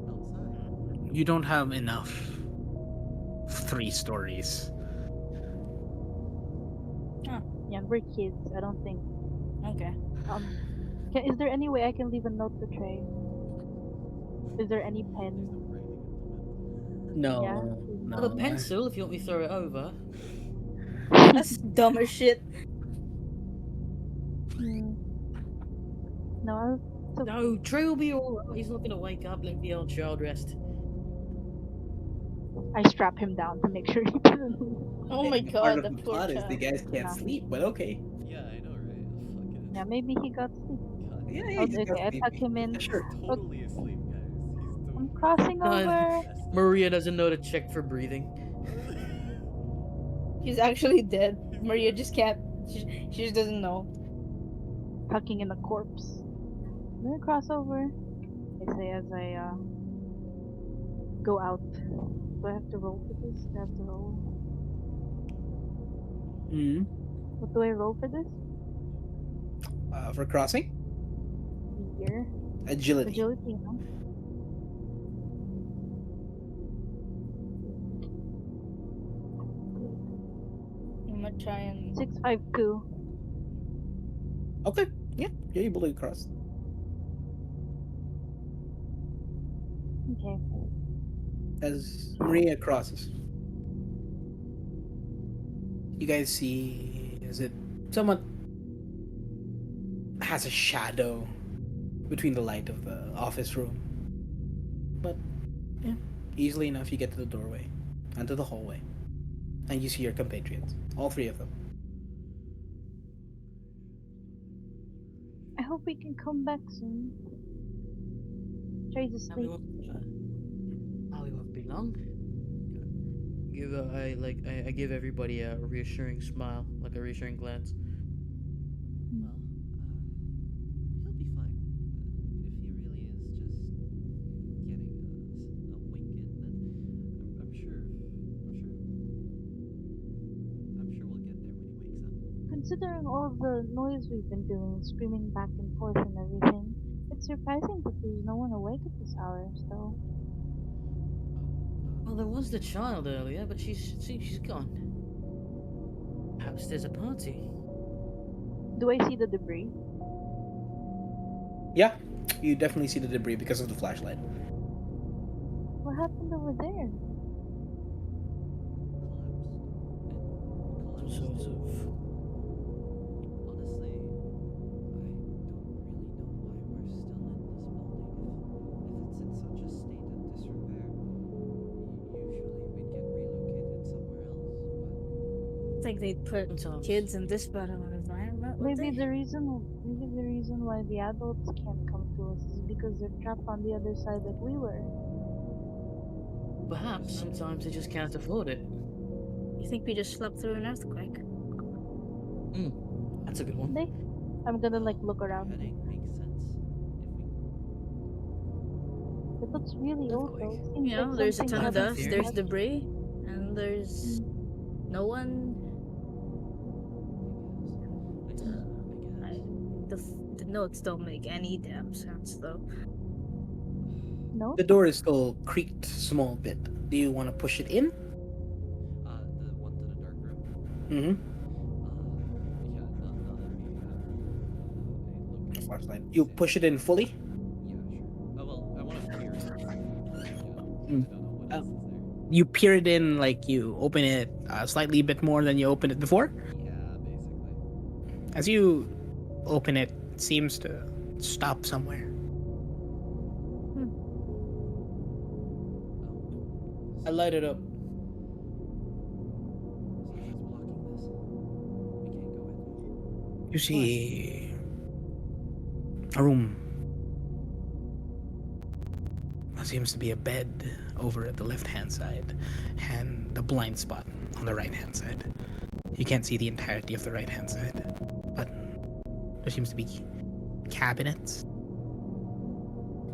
outside? You don't have enough. 3 stories. Yeah, we're kids. I don't think. Okay. Is there any way I can leave a note for Trey? Is there any There's pen? no writing implement. Yeah. No, I have a no. pencil if you want me to throw it over. That's dumb as shit. Hmm. No, it's okay. No, Trey will be alright. He's not gonna wake up like the old child rest. I strap him down to make sure he doesn't move. Oh my Part god, of the the poor plot is the child. guys can't Yeah. sleep, but okay. Yeah, I know, right? Fucking. Yeah, maybe he got sleep. God Yeah, damn. yeah, he's got Okay, I sleep. tuck him in. Yeah, sure. He's Look, totally asleep, guys. I'm crossing No, over. Maria doesn't know to check for breathing. She's actually dead. Maria just can't. She just doesn't know. Tucking in a corpse. I'm gonna cross over. I say as I go out. Do I have to roll for this? Do I have to roll? Mm. What do I roll for this? For crossing, Here. agility. Agility, huh? I'm gonna try and. 652. Okay. Yeah, you're able to cross. Okay. As Maria crosses, you guys see is it someone has a shadow between the light of the office room. But yeah, easily enough you get to the doorway and to the hallway. And you see your compatriots. All 3 of them. I hope we can come back soon. Try to Now we sleep. won't. Now we won't be long. I give everybody a reassuring smile, like a reassuring glance. Well, he'll be fine. If he really is just getting a wink in, then I'm sure we'll get there when he wakes up. Considering all the noise we've been doing, screaming back and forth and everything, it's surprising that there's no one awake at this hour, so. Well, there was the child earlier, but she's gone. Perhaps there's a party. Do I see the debris? Yeah, you definitely see the debris because of the flashlight. What happened over there? Some Collapsed. sort of. Honestly, I don't really know why we're still in this building. If it's in such a state of disrepair, usually we'd get relocated somewhere else. I think they'd put Sometimes. kids in this bad of an environment, would Maybe they? the reason why the adults can't come to us is because they're trapped on the other side like we were. Perhaps sometimes they just can't afford it. You think we just slept through an earthquake? That's a good one. I'm gonna like look Our around. heading makes sense. If we It looks really old though. Earthquake. It seems You know, like there's a something ton of Nothing happened dust, fear. there's to us. debris, and there's no one. I guess. I, the notes don't make any damn sense though. No? The door is still creaked small bit. Do you want to push it in? The one to the dark room. Mm-hmm. Yeah. Now that we look The at flashlight. what's You in push it in fully. Yeah, sure. Oh well, I want to peer in. Yeah. I Mm. don't know what else is there. You peer it in, like you open it slightly bit more than you opened it before. Yeah, basically. As you open it, it seems to stop somewhere. Oh. I light it up. Something's blocking this. We can't go in. You see a room. There seems to be a bed over at the left-hand side, and the blind spot on the right-hand side. You can't see the entirety of the right-hand side, but there seems to be cabinets,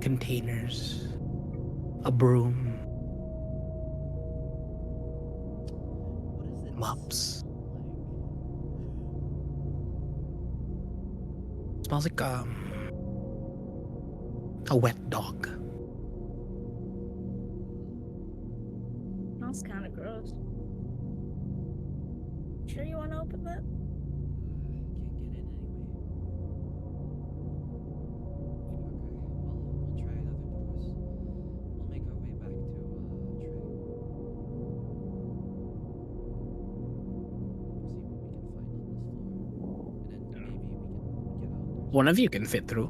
containers, a broom, What is it? mops. Smell Smells like a wet dog. Smells kind of gross. Sure you want to open that? Can't get in anyway. Okay, well, we'll try other doors. We'll make our way back to Trey. See what we can find on this floor. And then maybe we can get out. One of you can fit through.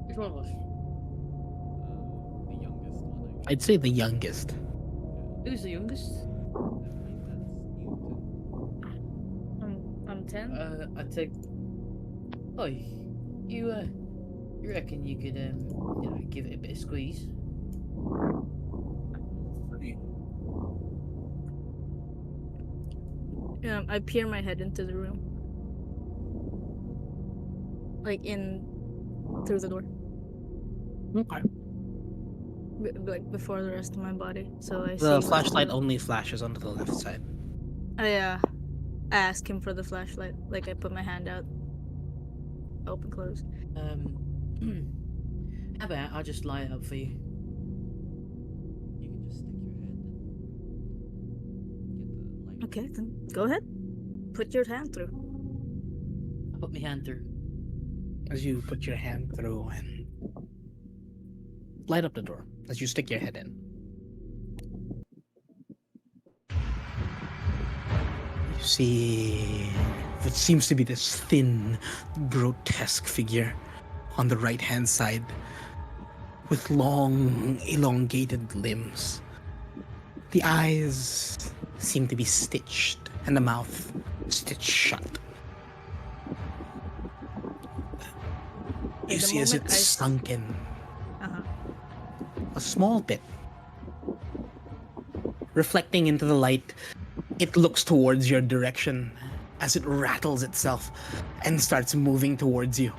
Which one of us? The youngest one, I guess. I'd say the youngest. Who's the youngest? I believe that's Newton. I'm 10. I take. Oh, you reckon you could give it a bit of squeeze? I peer my head into the room. Like in through the door. Okay. Like before the rest of my body. So I see The what's flashlight going- only flashes onto the left side. I ask him for the flashlight. Like I put my hand out. Open, close. How about I'll just light it up for you? You can just stick your hand and get the light. Okay, then go ahead. Put your hand through. I put my hand through. As you put your hand through and light up the door, as you stick your head in. You see what seems to be this thin, grotesque figure on the right-hand side with long, elongated limbs. The eyes seem to be stitched and the mouth stitched shut. You The see as moment it's I sunken, uh-huh. a small pit. Reflecting into the light, it looks towards your direction as it rattles itself and starts moving towards you.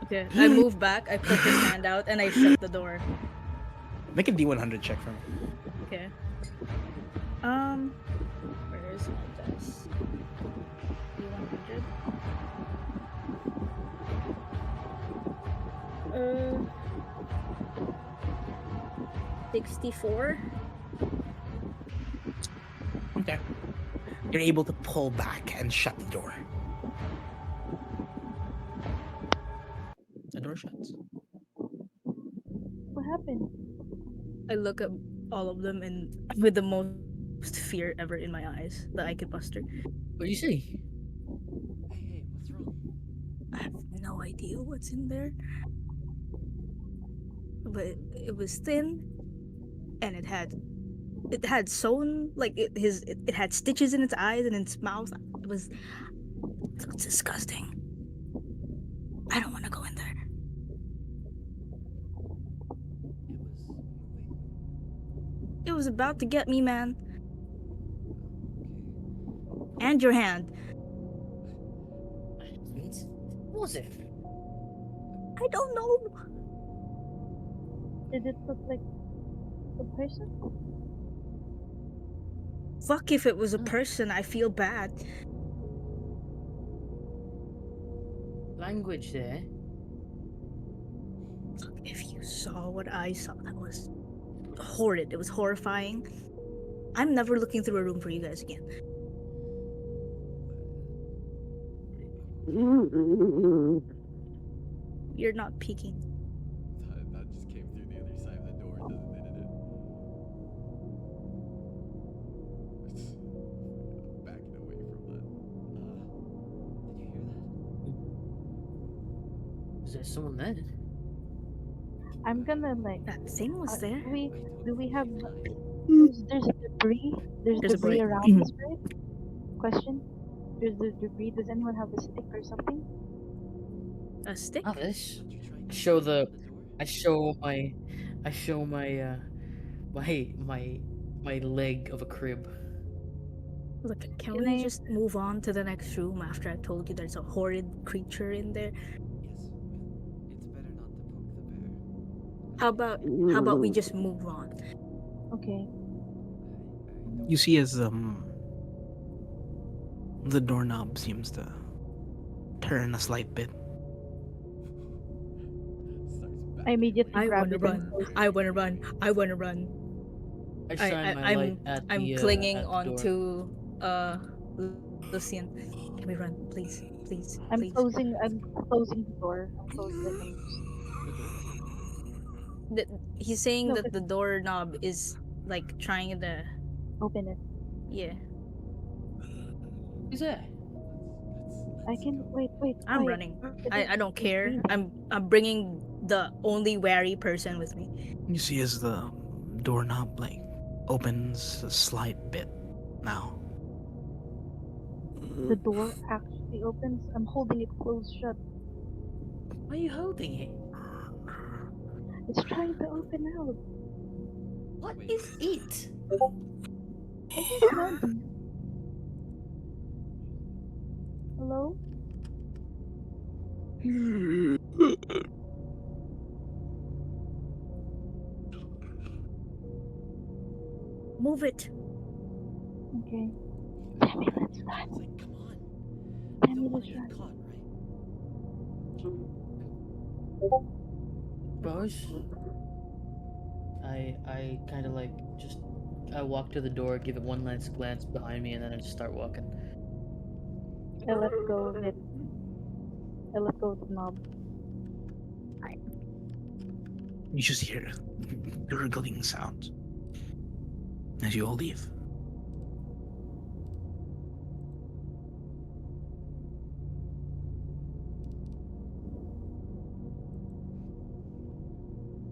Okay, I move back, I put this hand out, and I shut the door. Make a D100 check for me. Okay. Where is my dice? D100. 64. Okay. You're able to pull back and shut the door. The door shuts. What happened? I look at all of them and with the most fear ever in my eyes that I could muster. What do you see? Hey, what's wrong? I have no idea what's in there, but it was thin and it had sewn like it had stitches in its eyes and in its mouth. It was disgusting. I don't want to go in there. It was moving? It was about to get me, man. Okay. And your hand. What was it? I don't know. Did it look like a person? Fuck if it was a person. I feel bad. Language there. If you saw what I saw, that was horrid. It was horrifying. I'm never looking through a room for you guys again. You're not peeking. That just came through the other side of the door, didn't it? Backing away from that. Did you hear that? Is there someone there? I'm gonna like. That thing was there. Do we have? Same time. There's debris. There's There's a debris break. around us, right? Question. There's the debris. Does anyone have a stick or something? A stick? Not this. Aren't you trying I to show open the. the door? I show my. I show my leg of a crib. Look, can Can we I? just move on to the next room after I told you there's a horrid creature in there? Yes. It's better not to poke the bear. How about how about we just move on? Okay. You see as the doorknob seems to turn a slight bit. Starts backing I immediately I grab wanna it and run. close. I wanna run. I wanna run. I shine my light at I'm the clinging door. onto Lucian. Can we run, please, please, please? I'm closing the door. I'm closing like I'm just. The door? The, he's saying No, that but the doorknob is like trying the open it. yeah. Who's there? I Let's can go. wait, I'm quiet. running. There's, I don't there's care. breathing. I'm bringing the only wary person with me. You see as the doorknob like opens a slight bit now. The door actually opens. I'm holding it closed shut. Why are you holding it? It's trying to open out. What Wait. is it? I can smell them. Hello? Move it. Okay. Alright, Let's it's run. like, come on. You Tammy, don't want let's to get run. caught, right? Rose? I kind of like just I walk to the door, give it one last glance behind me, and then I just start walking. I let go of it. I let go of the knob. You just hear gurgling sounds as you all leave.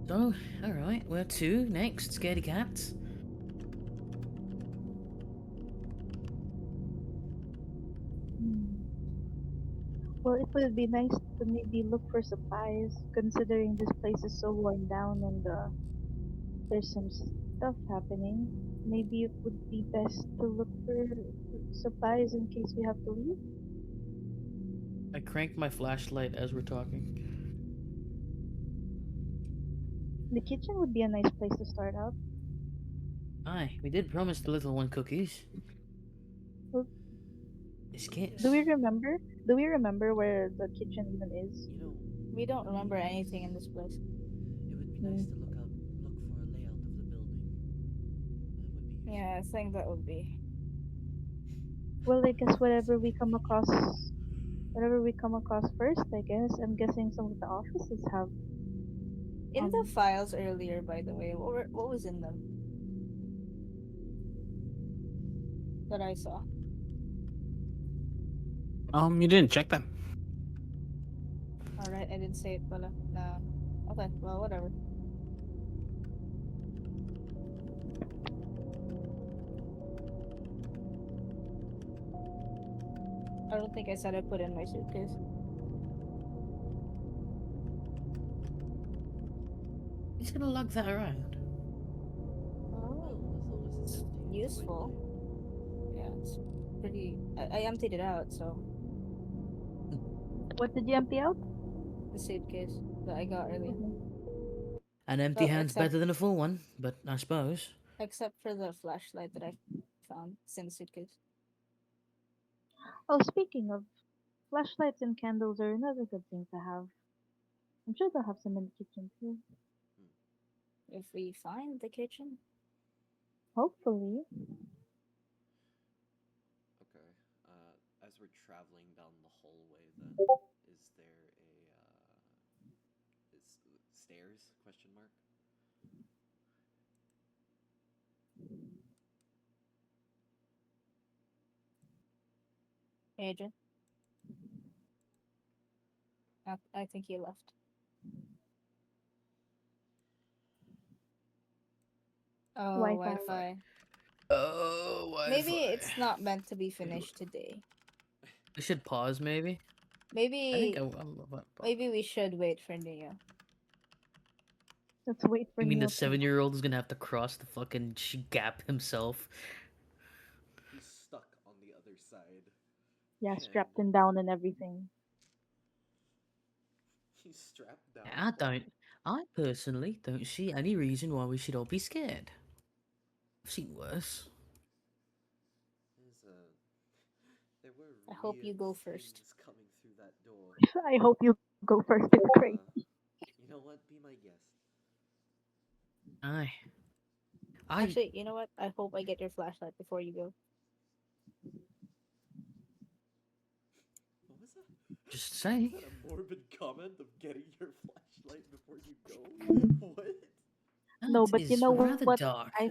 So, all right, where to next? Scaredy cats. Hmm. Well, it would be nice to maybe look for supplies, considering this place is so worn down and there's some stuff happening. Maybe it would be best to look for supplies in case we have to leave. I crank my flashlight as we're talking. The kitchen would be a nice place to start out. Aye, we did promise the little one cookies. Well, do we Biscuits. remember? Do we remember where the kitchen even is? You know, We it don't would be remember nice. anything in this place. It would be nice to Hmm. look for a layout of the building. That would be useful. Yeah, I think that would be. Well, I guess Fascinating. whatever we come across first. I guess I'm guessing some of the offices have In the um files earlier, by the way, what was in them that I saw? You didn't check them. Alright, I didn't say it, pala. No. Okay, well, whatever. I don't think I said I put in my suitcase. He's gonna lug that around. Oh, Well, as long as it's it's empty, it's quite useful. light. Yeah, it's pretty. I emptied it out, so what did you empty out? the suitcase that I got earlier. Mhm. An empty Well, hand's better than a full one, but I suppose. except for the flashlight that I found. It's in the suitcase. Oh, speaking of flashlights and candles are another good thing to have. I'm sure they'll have some in the kitchen too. Hmm. If we find the kitchen, Hopefully. Okay. As we're traveling down the hallway, then is there a is stairs? Question mark. Adrian, I think he left. Oh, Wi-Fi. Wi-Fi. Wi-Fi. Oh, Maybe Wi-Fi. it's not meant to be finished today. We should pause, maybe. I think Maybe I'm. maybe we should wait for Neo. Let's wait for You mean the Neil to. 7-year-old is gonna have to cross the fucking gap himself? He's stuck on the other side, Yeah, and strapped him down and everything. he's strapped down. I don't. I personally don't see any reason why we should all be scared. I've seen worse. There's a there were I hope weird you go first. things coming through that door. I hope you go first. It's great. You know what? Be my guest. Aye. I Actually, you know what? I hope I get your flashlight before you go. What was that? just Was say. that a morbid comment of getting your flashlight before you go? What? No, That but you is know what? rather dark. I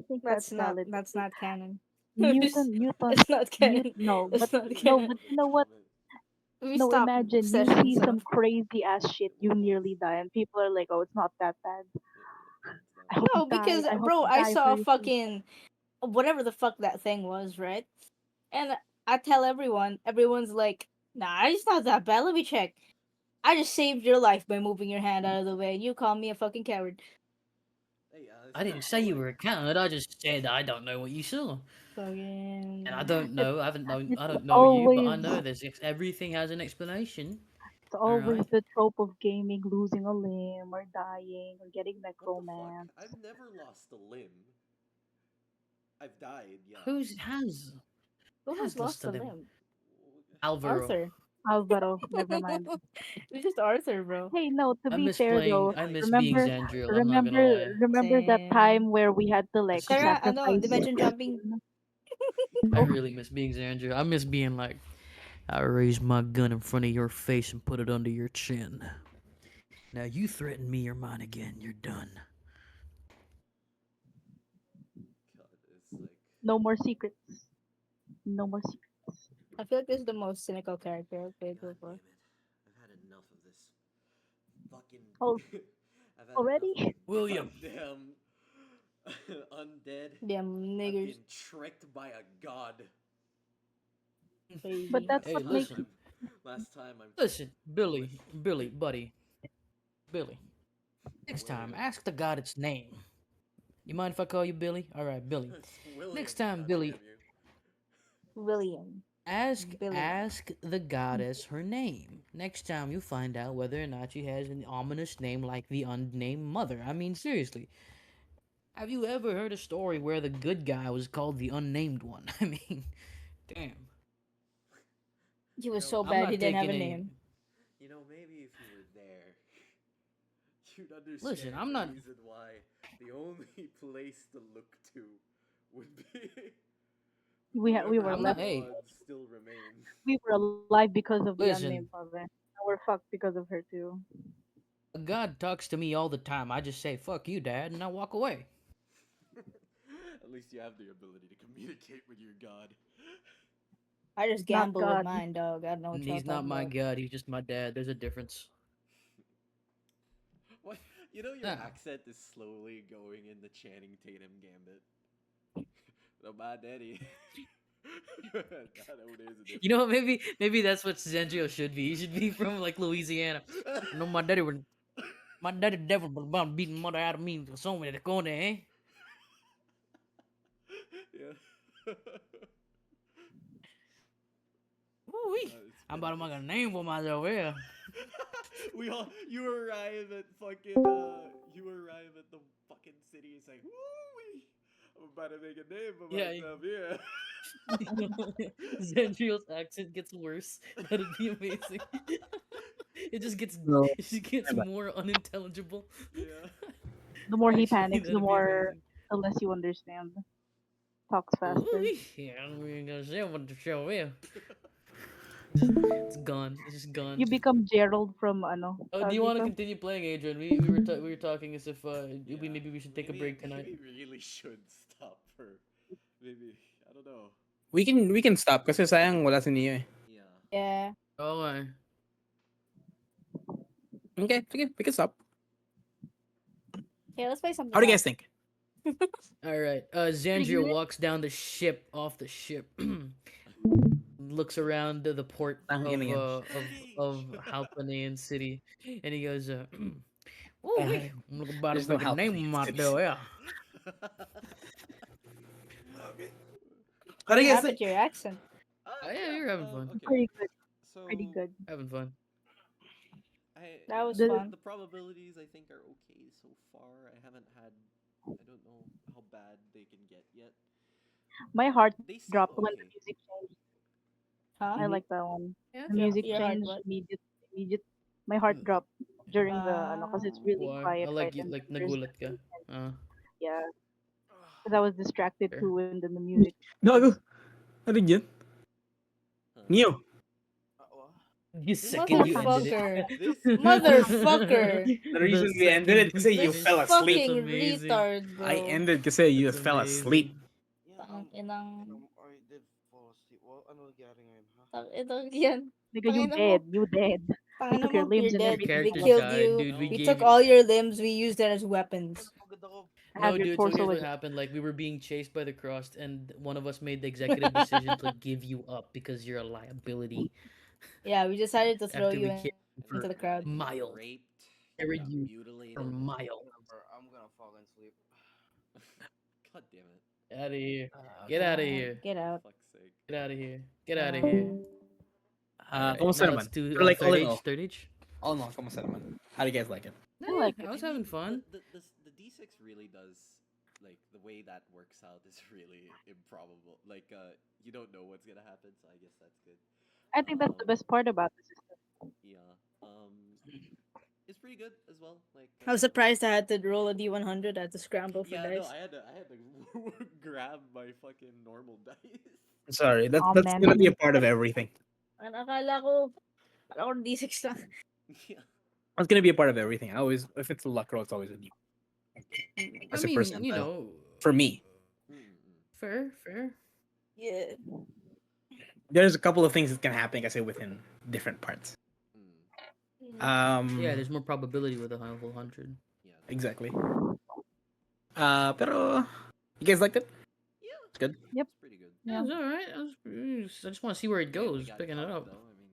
think that's That's not valid. that's not canon. Newton, It's not canon. No, It's but not no, canon. but Morbid you know what? comment. We No, stop imagine you session see some stuff. crazy ass shit, It you was. nearly die, and people are like, "Oh, it's not that bad." It's not I hope that you No, bad. die. because I hope bro, you I die for saw a your faith. fucking whatever the fuck that thing was, right? And I tell everyone, everyone's like, "Nah, it's not that bad. Let me check." I just saved your life by moving your hand out of the way, and you call me a fucking coward. Hey, I didn't all say you I were a coward. I just said I don't know what you saw, and I Fucking. don't It's know. I haven't known. it's I don't know you, but always I know everything has an explanation. it's All always right. the trope of gaming, losing a limb or dying or getting what the fuck? necromance. I've never lost a limb. I've died, yeah. Who's has Who has lost lost a a limb? limb? Alvaro. Arthur. Alvaro, never mind. It's just Arthur, bro. Hey, no, to I be miss fair playing. though, I miss being remember, Zandriel. I'm not gonna remember, lie. remember that Same. time where we had to like That's Sarah, ano, sacrifice dimension jumping. skin? I Oh, really miss being Xandria. I miss being like, I raise my gun in front of your face and put it under your chin. Now you threaten me or mine again, you're done. God, it's like, no more secrets. No more secrets. I feel like this is the most cynical character I've played God before. damn it. I've had enough of this fucking. Oh, I've had enough of already? the William, goddamn undead. Damn I've niggers. been tricked by a god. But Crazy. that's hey, what This makes listen. time. Last time I'm Listen, with Billy, buddy, Billy. Next time, William. ask the god its name. You mind if I call you Billy? All right, Billy. It's Next William. time, God Billy, damn you. William. Billiam. ask the goddess her name. Next time, you find out whether or not she has an ominous name like the unnamed mother. I mean, seriously, have you ever heard a story where the good guy was called the unnamed one? I mean, damn. He You was know, so I'm bad he not didn't have taking a any. name. maybe if you were there, you'd Listen, understand I'm the not. reason why the only place to look to would be We whatever were I'm not. left. Hey, gods still remain. We were alive because of the unnamed listen. mother. Now we're fucked because of her too. God talks to me all the time. I just say "fuck you, Dad," and I walk away. At least you have the ability to communicate with your god. I just Not gamble with God. mine, dog. I don't know what y'all He's not talking my about. God. He's just my dad. There's a difference. What? Your Ah. accent is slowly going in the Channing Tatum gambit. No, my daddy. God, oh, there's a You know difference. what? Maybe that's what Zendrio should be. He should be from like Louisiana. No, my daddy never about beating mother out of me. So many to go there, eh? Yeah. Ooh-wee. It's I'm been about to make it's a name for myself here. you arrive at the fucking city. It's like, woo, I'm about to make a name for Yeah. myself. Yeah. Zendrio's accent gets worse. That'd be amazing. it just gets No, it just gets more unintelligible. Yeah. The more he Actually, panics, that'd be amazing. the less you understand. Talks faster. Ooh, yeah, I'm gonna say what the show is. It's gone. It's just You gone. become Gerald from ano, Oh, do tawag you want to dito? continue playing, Adrian? We were talking as if we Yeah. maybe we should take a Maybe break tonight. we really should stop for maybe I don't know. we can stop kasi sayang wala si Neo eh. Yeah. Yeah. Okay. Okay, sige, we can stop. Okay, let's play something How do you guys else. think? All right. Pretty Xandria good. walks down the ship off the ship. Looks around the port Ang ina yan. of Halpanayan City, and he goes, "Oh, we Uh, I'm about to there's no make a help in name these out cities. there." Yeah. Okay. How do What you guys happened think? to your accent? Oh, yeah, Yeah. you're having fun. Okay. Pretty good. Pretty So good. Having fun. That was The fun. the probabilities I think are okay so far. I don't know how bad they can get yet. My heart They seem dropped when the okay. music changed. Huh? I Mhm. like that one. Yeah, The fair. music Your heart changed what? immediate. My heart dropped during the ano, cause it's really Why? I quiet, like right? you. And Like then there's the nagulat ka. beat, and Uh, yeah, because I was distracted fair. too, and then the music Gago. Ano yun? Huh. Neo. What? The This second you ended it. Motherfucker. this Motherfucker. The The reason we ended second it you kasi you This fell finished. asleep. That's fucking amazing. retard, I bro. ended kasi you That's fell asleep. amazing. Yeah, Tang inang I did fall asleep. Well, ano nangyari ngayon, ha? tang inang yan. nigga, Tangina mo. you dead. We Tangina took your mo, you're limbs and Your dead. everything We from characters us. killed died, you. dude. We We No. gave took you. all your limbs. We used them as weapons. Napagod ako. I No, have your dude. So torso here's what with happened. Like we were being chased by the crust, and one of us made the executive decision to give you up because you're a liability. Yeah, we decided to throw After you we into carried the you And for then crowd. what? You got miles, raped. You carried got you for mutilated. miles. Remember, I'm gonna fall and sleep. God damn it! Out of here. Get Okay. out of here. Get out. Fuck's sake. Get out of here. Get out of here. Um, All right. Kamusta Now let's naman? do Pero like all third in age. all. Third age. All in all, kamusta naman? How do you guys like it? I Yeah, like it. I was I having mean, fun. the D6 really does like the way that works out is really improbable. Like you don't know what's gonna happen, so I guess that's good. I think that's the Um best part about the system. yeah. It's pretty good as well. Like I was surprised I had to roll a D100. I had to scramble for yeah, no, dice. I had to grab my fucking normal dice. Sorry, Oh that's man, gonna be a part of everything. Ang akala ko D6 lang. Yeah. That's gonna be a part of everything. I always, if it's a luck roll, it's always with you I as a mean, percentile. For me, Mm-mm. fair, fair. Yeah. there's a couple of things that can happen. I say within different parts. Mm. Yeah, Um, there's more probability with a high level 100. Yeah. exactly. Pero you guys liked it? Yeah. It's good. Yep. It's pretty good. Yeah, Yeah. it's all right. I just want to see where it We goes. got Picking it caught up. though. I mean,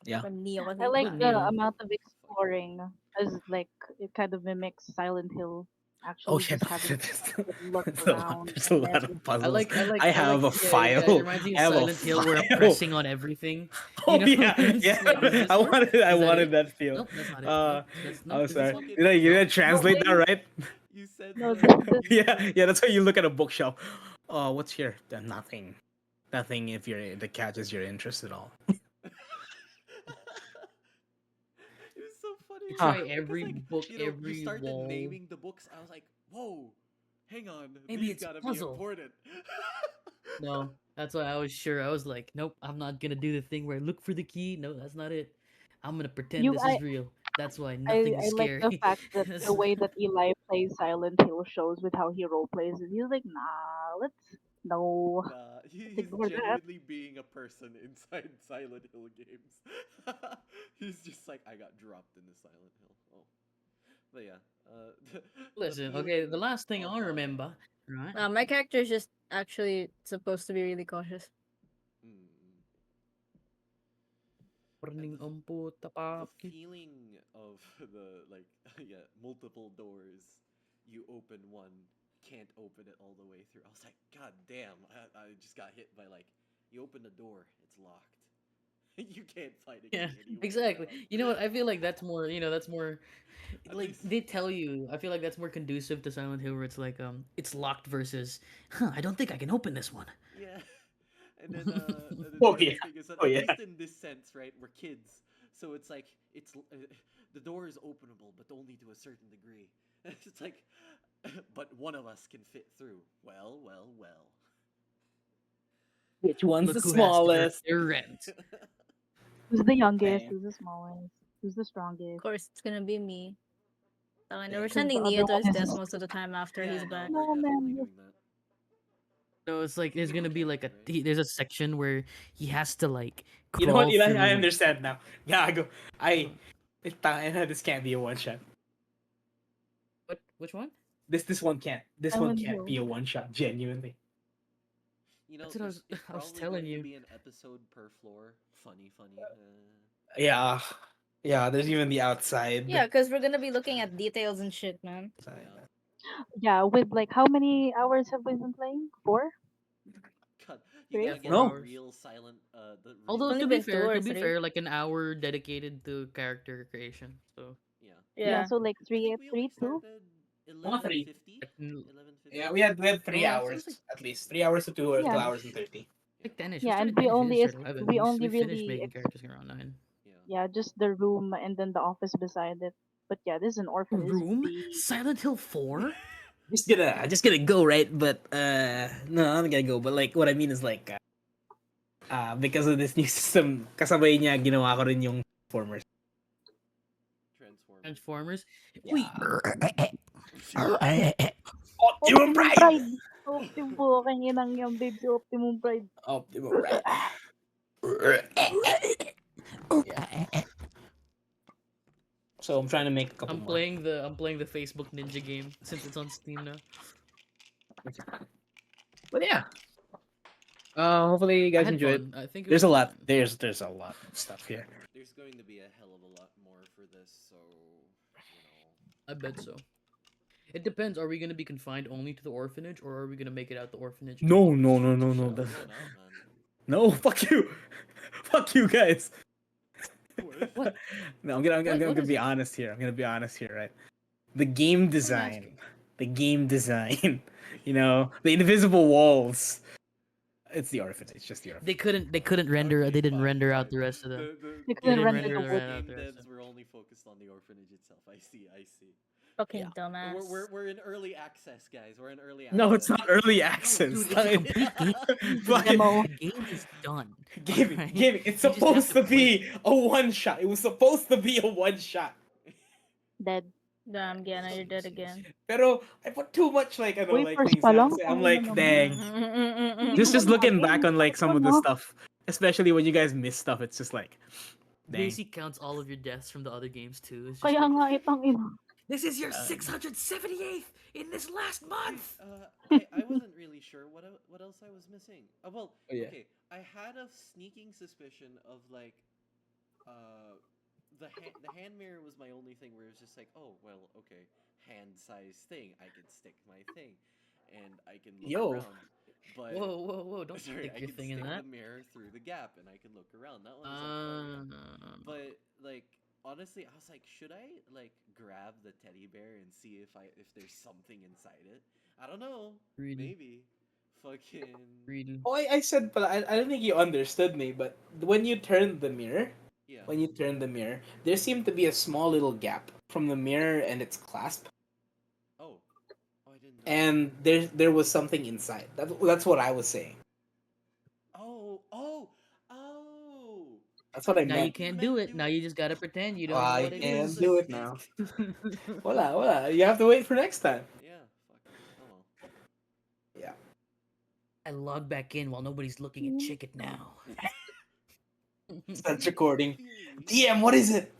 Yeah. From Neo I kasi. like With Ah. the Neo. amount of Fucking exploring, as like it kind of mimics Silent Hill. Oh Actually, yeah, just having to look there's a lot. around There's a and then lot of puzzles. I I like have a yeah, yeah, it file. reminds me I of have a Silent Hill where I'm file. pressing on everything. You Oh know? yeah, It's yeah. just like, is I this one? wanted, I Is that wanted it? that feel. Nope, that's not it. Uh, Nope, that's nope, I'm is this sorry. one? fucking You Nope. didn't the translate that way right? you said no the Yeah, yeah. That's how you look at a bookshelf. Oh, what's here? Nothing. Nothing. If you're the catches your interest at all. It was so funny You Huh. try because every like book, you every started wall. naming the books. I was like, whoa, hang on, Maybe these it's a gotta be puzzle. important. No, that's why I was sure. I was like, nope, I'm not gonna do the thing where I look for the key. No, that's not it. I'm gonna pretend you this is real. That's why nothing is I like the scary. fact that the That's- way that Eli plays Silent Hill shows with how he role plays it. He's like, nah, no, Nah, let's he's ignore that. genuinely being a person inside Silent Hill games. He's just like, I got dropped in the Silent Hill. Oh, but yeah, the Listen, okay, the feeling last thing of I remember, right? My character is just actually supposed to be really cautious. mm, and Morning the papi. feeling of the like yeah multiple doors, you open one, can't open it all the way through. I was like, God damn, I just got hit by like, you open the door, it's locked. You can't find a Yeah, key any way exactly. around. You know what? I feel like that's more, that's more At like least they tell you. I feel like that's more conducive to Silent Hill where it's like it's locked versus, I don't think I can open this one. yeah. And then the Oh other yeah. thing is that Oh at yeah. least in this sense, right, we're kids, so it's like the door is openable, but only to a certain degree. It's like, but one of us can fit through. Well, well, well. Which one's the Look who has to earn smallest? their rent. Who's the youngest? Hey. Who's the smallest? Who's the Of strongest? course, it's gonna be me. And we're Damn. Because the sending Neo other to his one desk is most of the time after Yeah, he's no, back. we're no definitely man. doing that. No, it's like there's gonna be Okay, like right. there's a section where he has to like You know what, crawl Eli? I through. understand now. Gago. I. What? This can't be a one shot. What? Which one? This one can't. This one Silent can't be Hill. a one shot. Genuinely. You know, That's what I was. it's I was probably telling going to you. be an episode per floor. Funny, funny. Yeah. Yeah. There's even the outside. Yeah, because we're gonna be looking at details and shit, man. Yeah. Yeah, with like how many hours have we been playing? 4, God, you Three, Yeah, gotta get 4 the No. hours. real silent, the Although real. Only been two or to be three. fair, like an hour dedicated to character creation. So Yeah. yeah, Yeah. so like I think three, we only three, two. started Not three. 11:50. like, 11:50. Yeah, we had three no, it hours was like at least. 3 hours to two or Yeah, 2 hours and ten-ish. 30. Yeah. Like ten-ish. We yeah, started and we ten-ish. We didn't only start 11. we We only finished really making characters around 9. Yeah. yeah, just the room and then the office beside it. But yeah, this is an A orphanage. This is room? big. Silent Hill 4? I'm just gonna go right, but no, I'm not gonna go. But like, what I mean is like, because of this new system, kasabay niya ginawa ko rin yung formers. Transformers. Transformers? Wait, Yeah. Optimum Optimum Prime. Pride! Optimum po, inang yung babe si Optimum Pride. Optimum Prime. Yeah. So I'm trying to make a couple more. I'm playing the Facebook Ninja game since it's on Steam now. But yeah. Hopefully you I guys had enjoyed. fun. I think it There's was a lot. fun. There's a lot of stuff here. There's going to be a hell of a lot more for this, so you know. I bet so. It depends. Are we gonna be confined only to the orphanage, or are we gonna make it out the orphanage and No, go on a no, no, street no, or no. We're something? going out, man. No, fuck you. Fuck you guys. What? No, I'm gonna What is be it? honest here. I'm gonna be honest here, right? The game I'm design. asking. The game design. The invisible walls. It's the orphanage. It's just the orphanage. They couldn't render. Okay, They didn't fine, render out fine. the rest of the. They They couldn't didn't render render the the wood. rest out Game the rest. devs were only focused on the orphanage itself. I see, I see. Fucking Yeah. dumbass. We're in early access, guys. We're in early No, it's access. not early No, access. dude, it's a complete game. Demo. The game is done. Gaming, Alright? gaming. It's You just have supposed to to play it. be a one shot. It was supposed to be a one shot. Dead. Damn, Gianna, you're dead Yes, yes. again. Pero I put too much Uy, like first things pa now. lang. So I'm Tangina like, naman. dang. Hindi ko Just pa looking natin. back on like Sakit some pa of the na. stuff, especially when you guys miss stuff, it's just like, dang. Basically counts all of your deaths from the other games too. It's just Kaya like nga, itang ina. this is your Uh, 678th in this last month. I wasn't really sure what else I was missing. Well, Oh, yeah. okay, I had a sneaking suspicion of like uh, the hand mirror was my only thing where it was just like, oh well, okay, hand size thing. I can stick my thing, and I can look Yo, around. But Whoa, whoa, whoa! Don't sorry, stick I your can thing in stick the that. mirror through the gap, and I can look around. That one is like, oh yeah. Uh, But like honestly, I was like, should I like grab the teddy bear and see if there's something inside it? I don't know. greedy, Maybe. Fucking greedy. oh, I said, but I don't think you understood me. But when you turn the mirror, yeah. there seemed to be a small little gap from the mirror and its clasp, Oh. Oh, I didn't notice that. and there was something inside. That's what I was saying. Oh, oh, oh. That's what I Now you meant. You can't do meant it. it Now was. you just gotta pretend you don't know I what it Yeah, can't it's is. do like it now. Voila, voila. You have to wait for next time. yeah, fuck. Oh well. Yeah. I log back in while nobody's looking and check it now. Start In recording. theory, DM, what is it?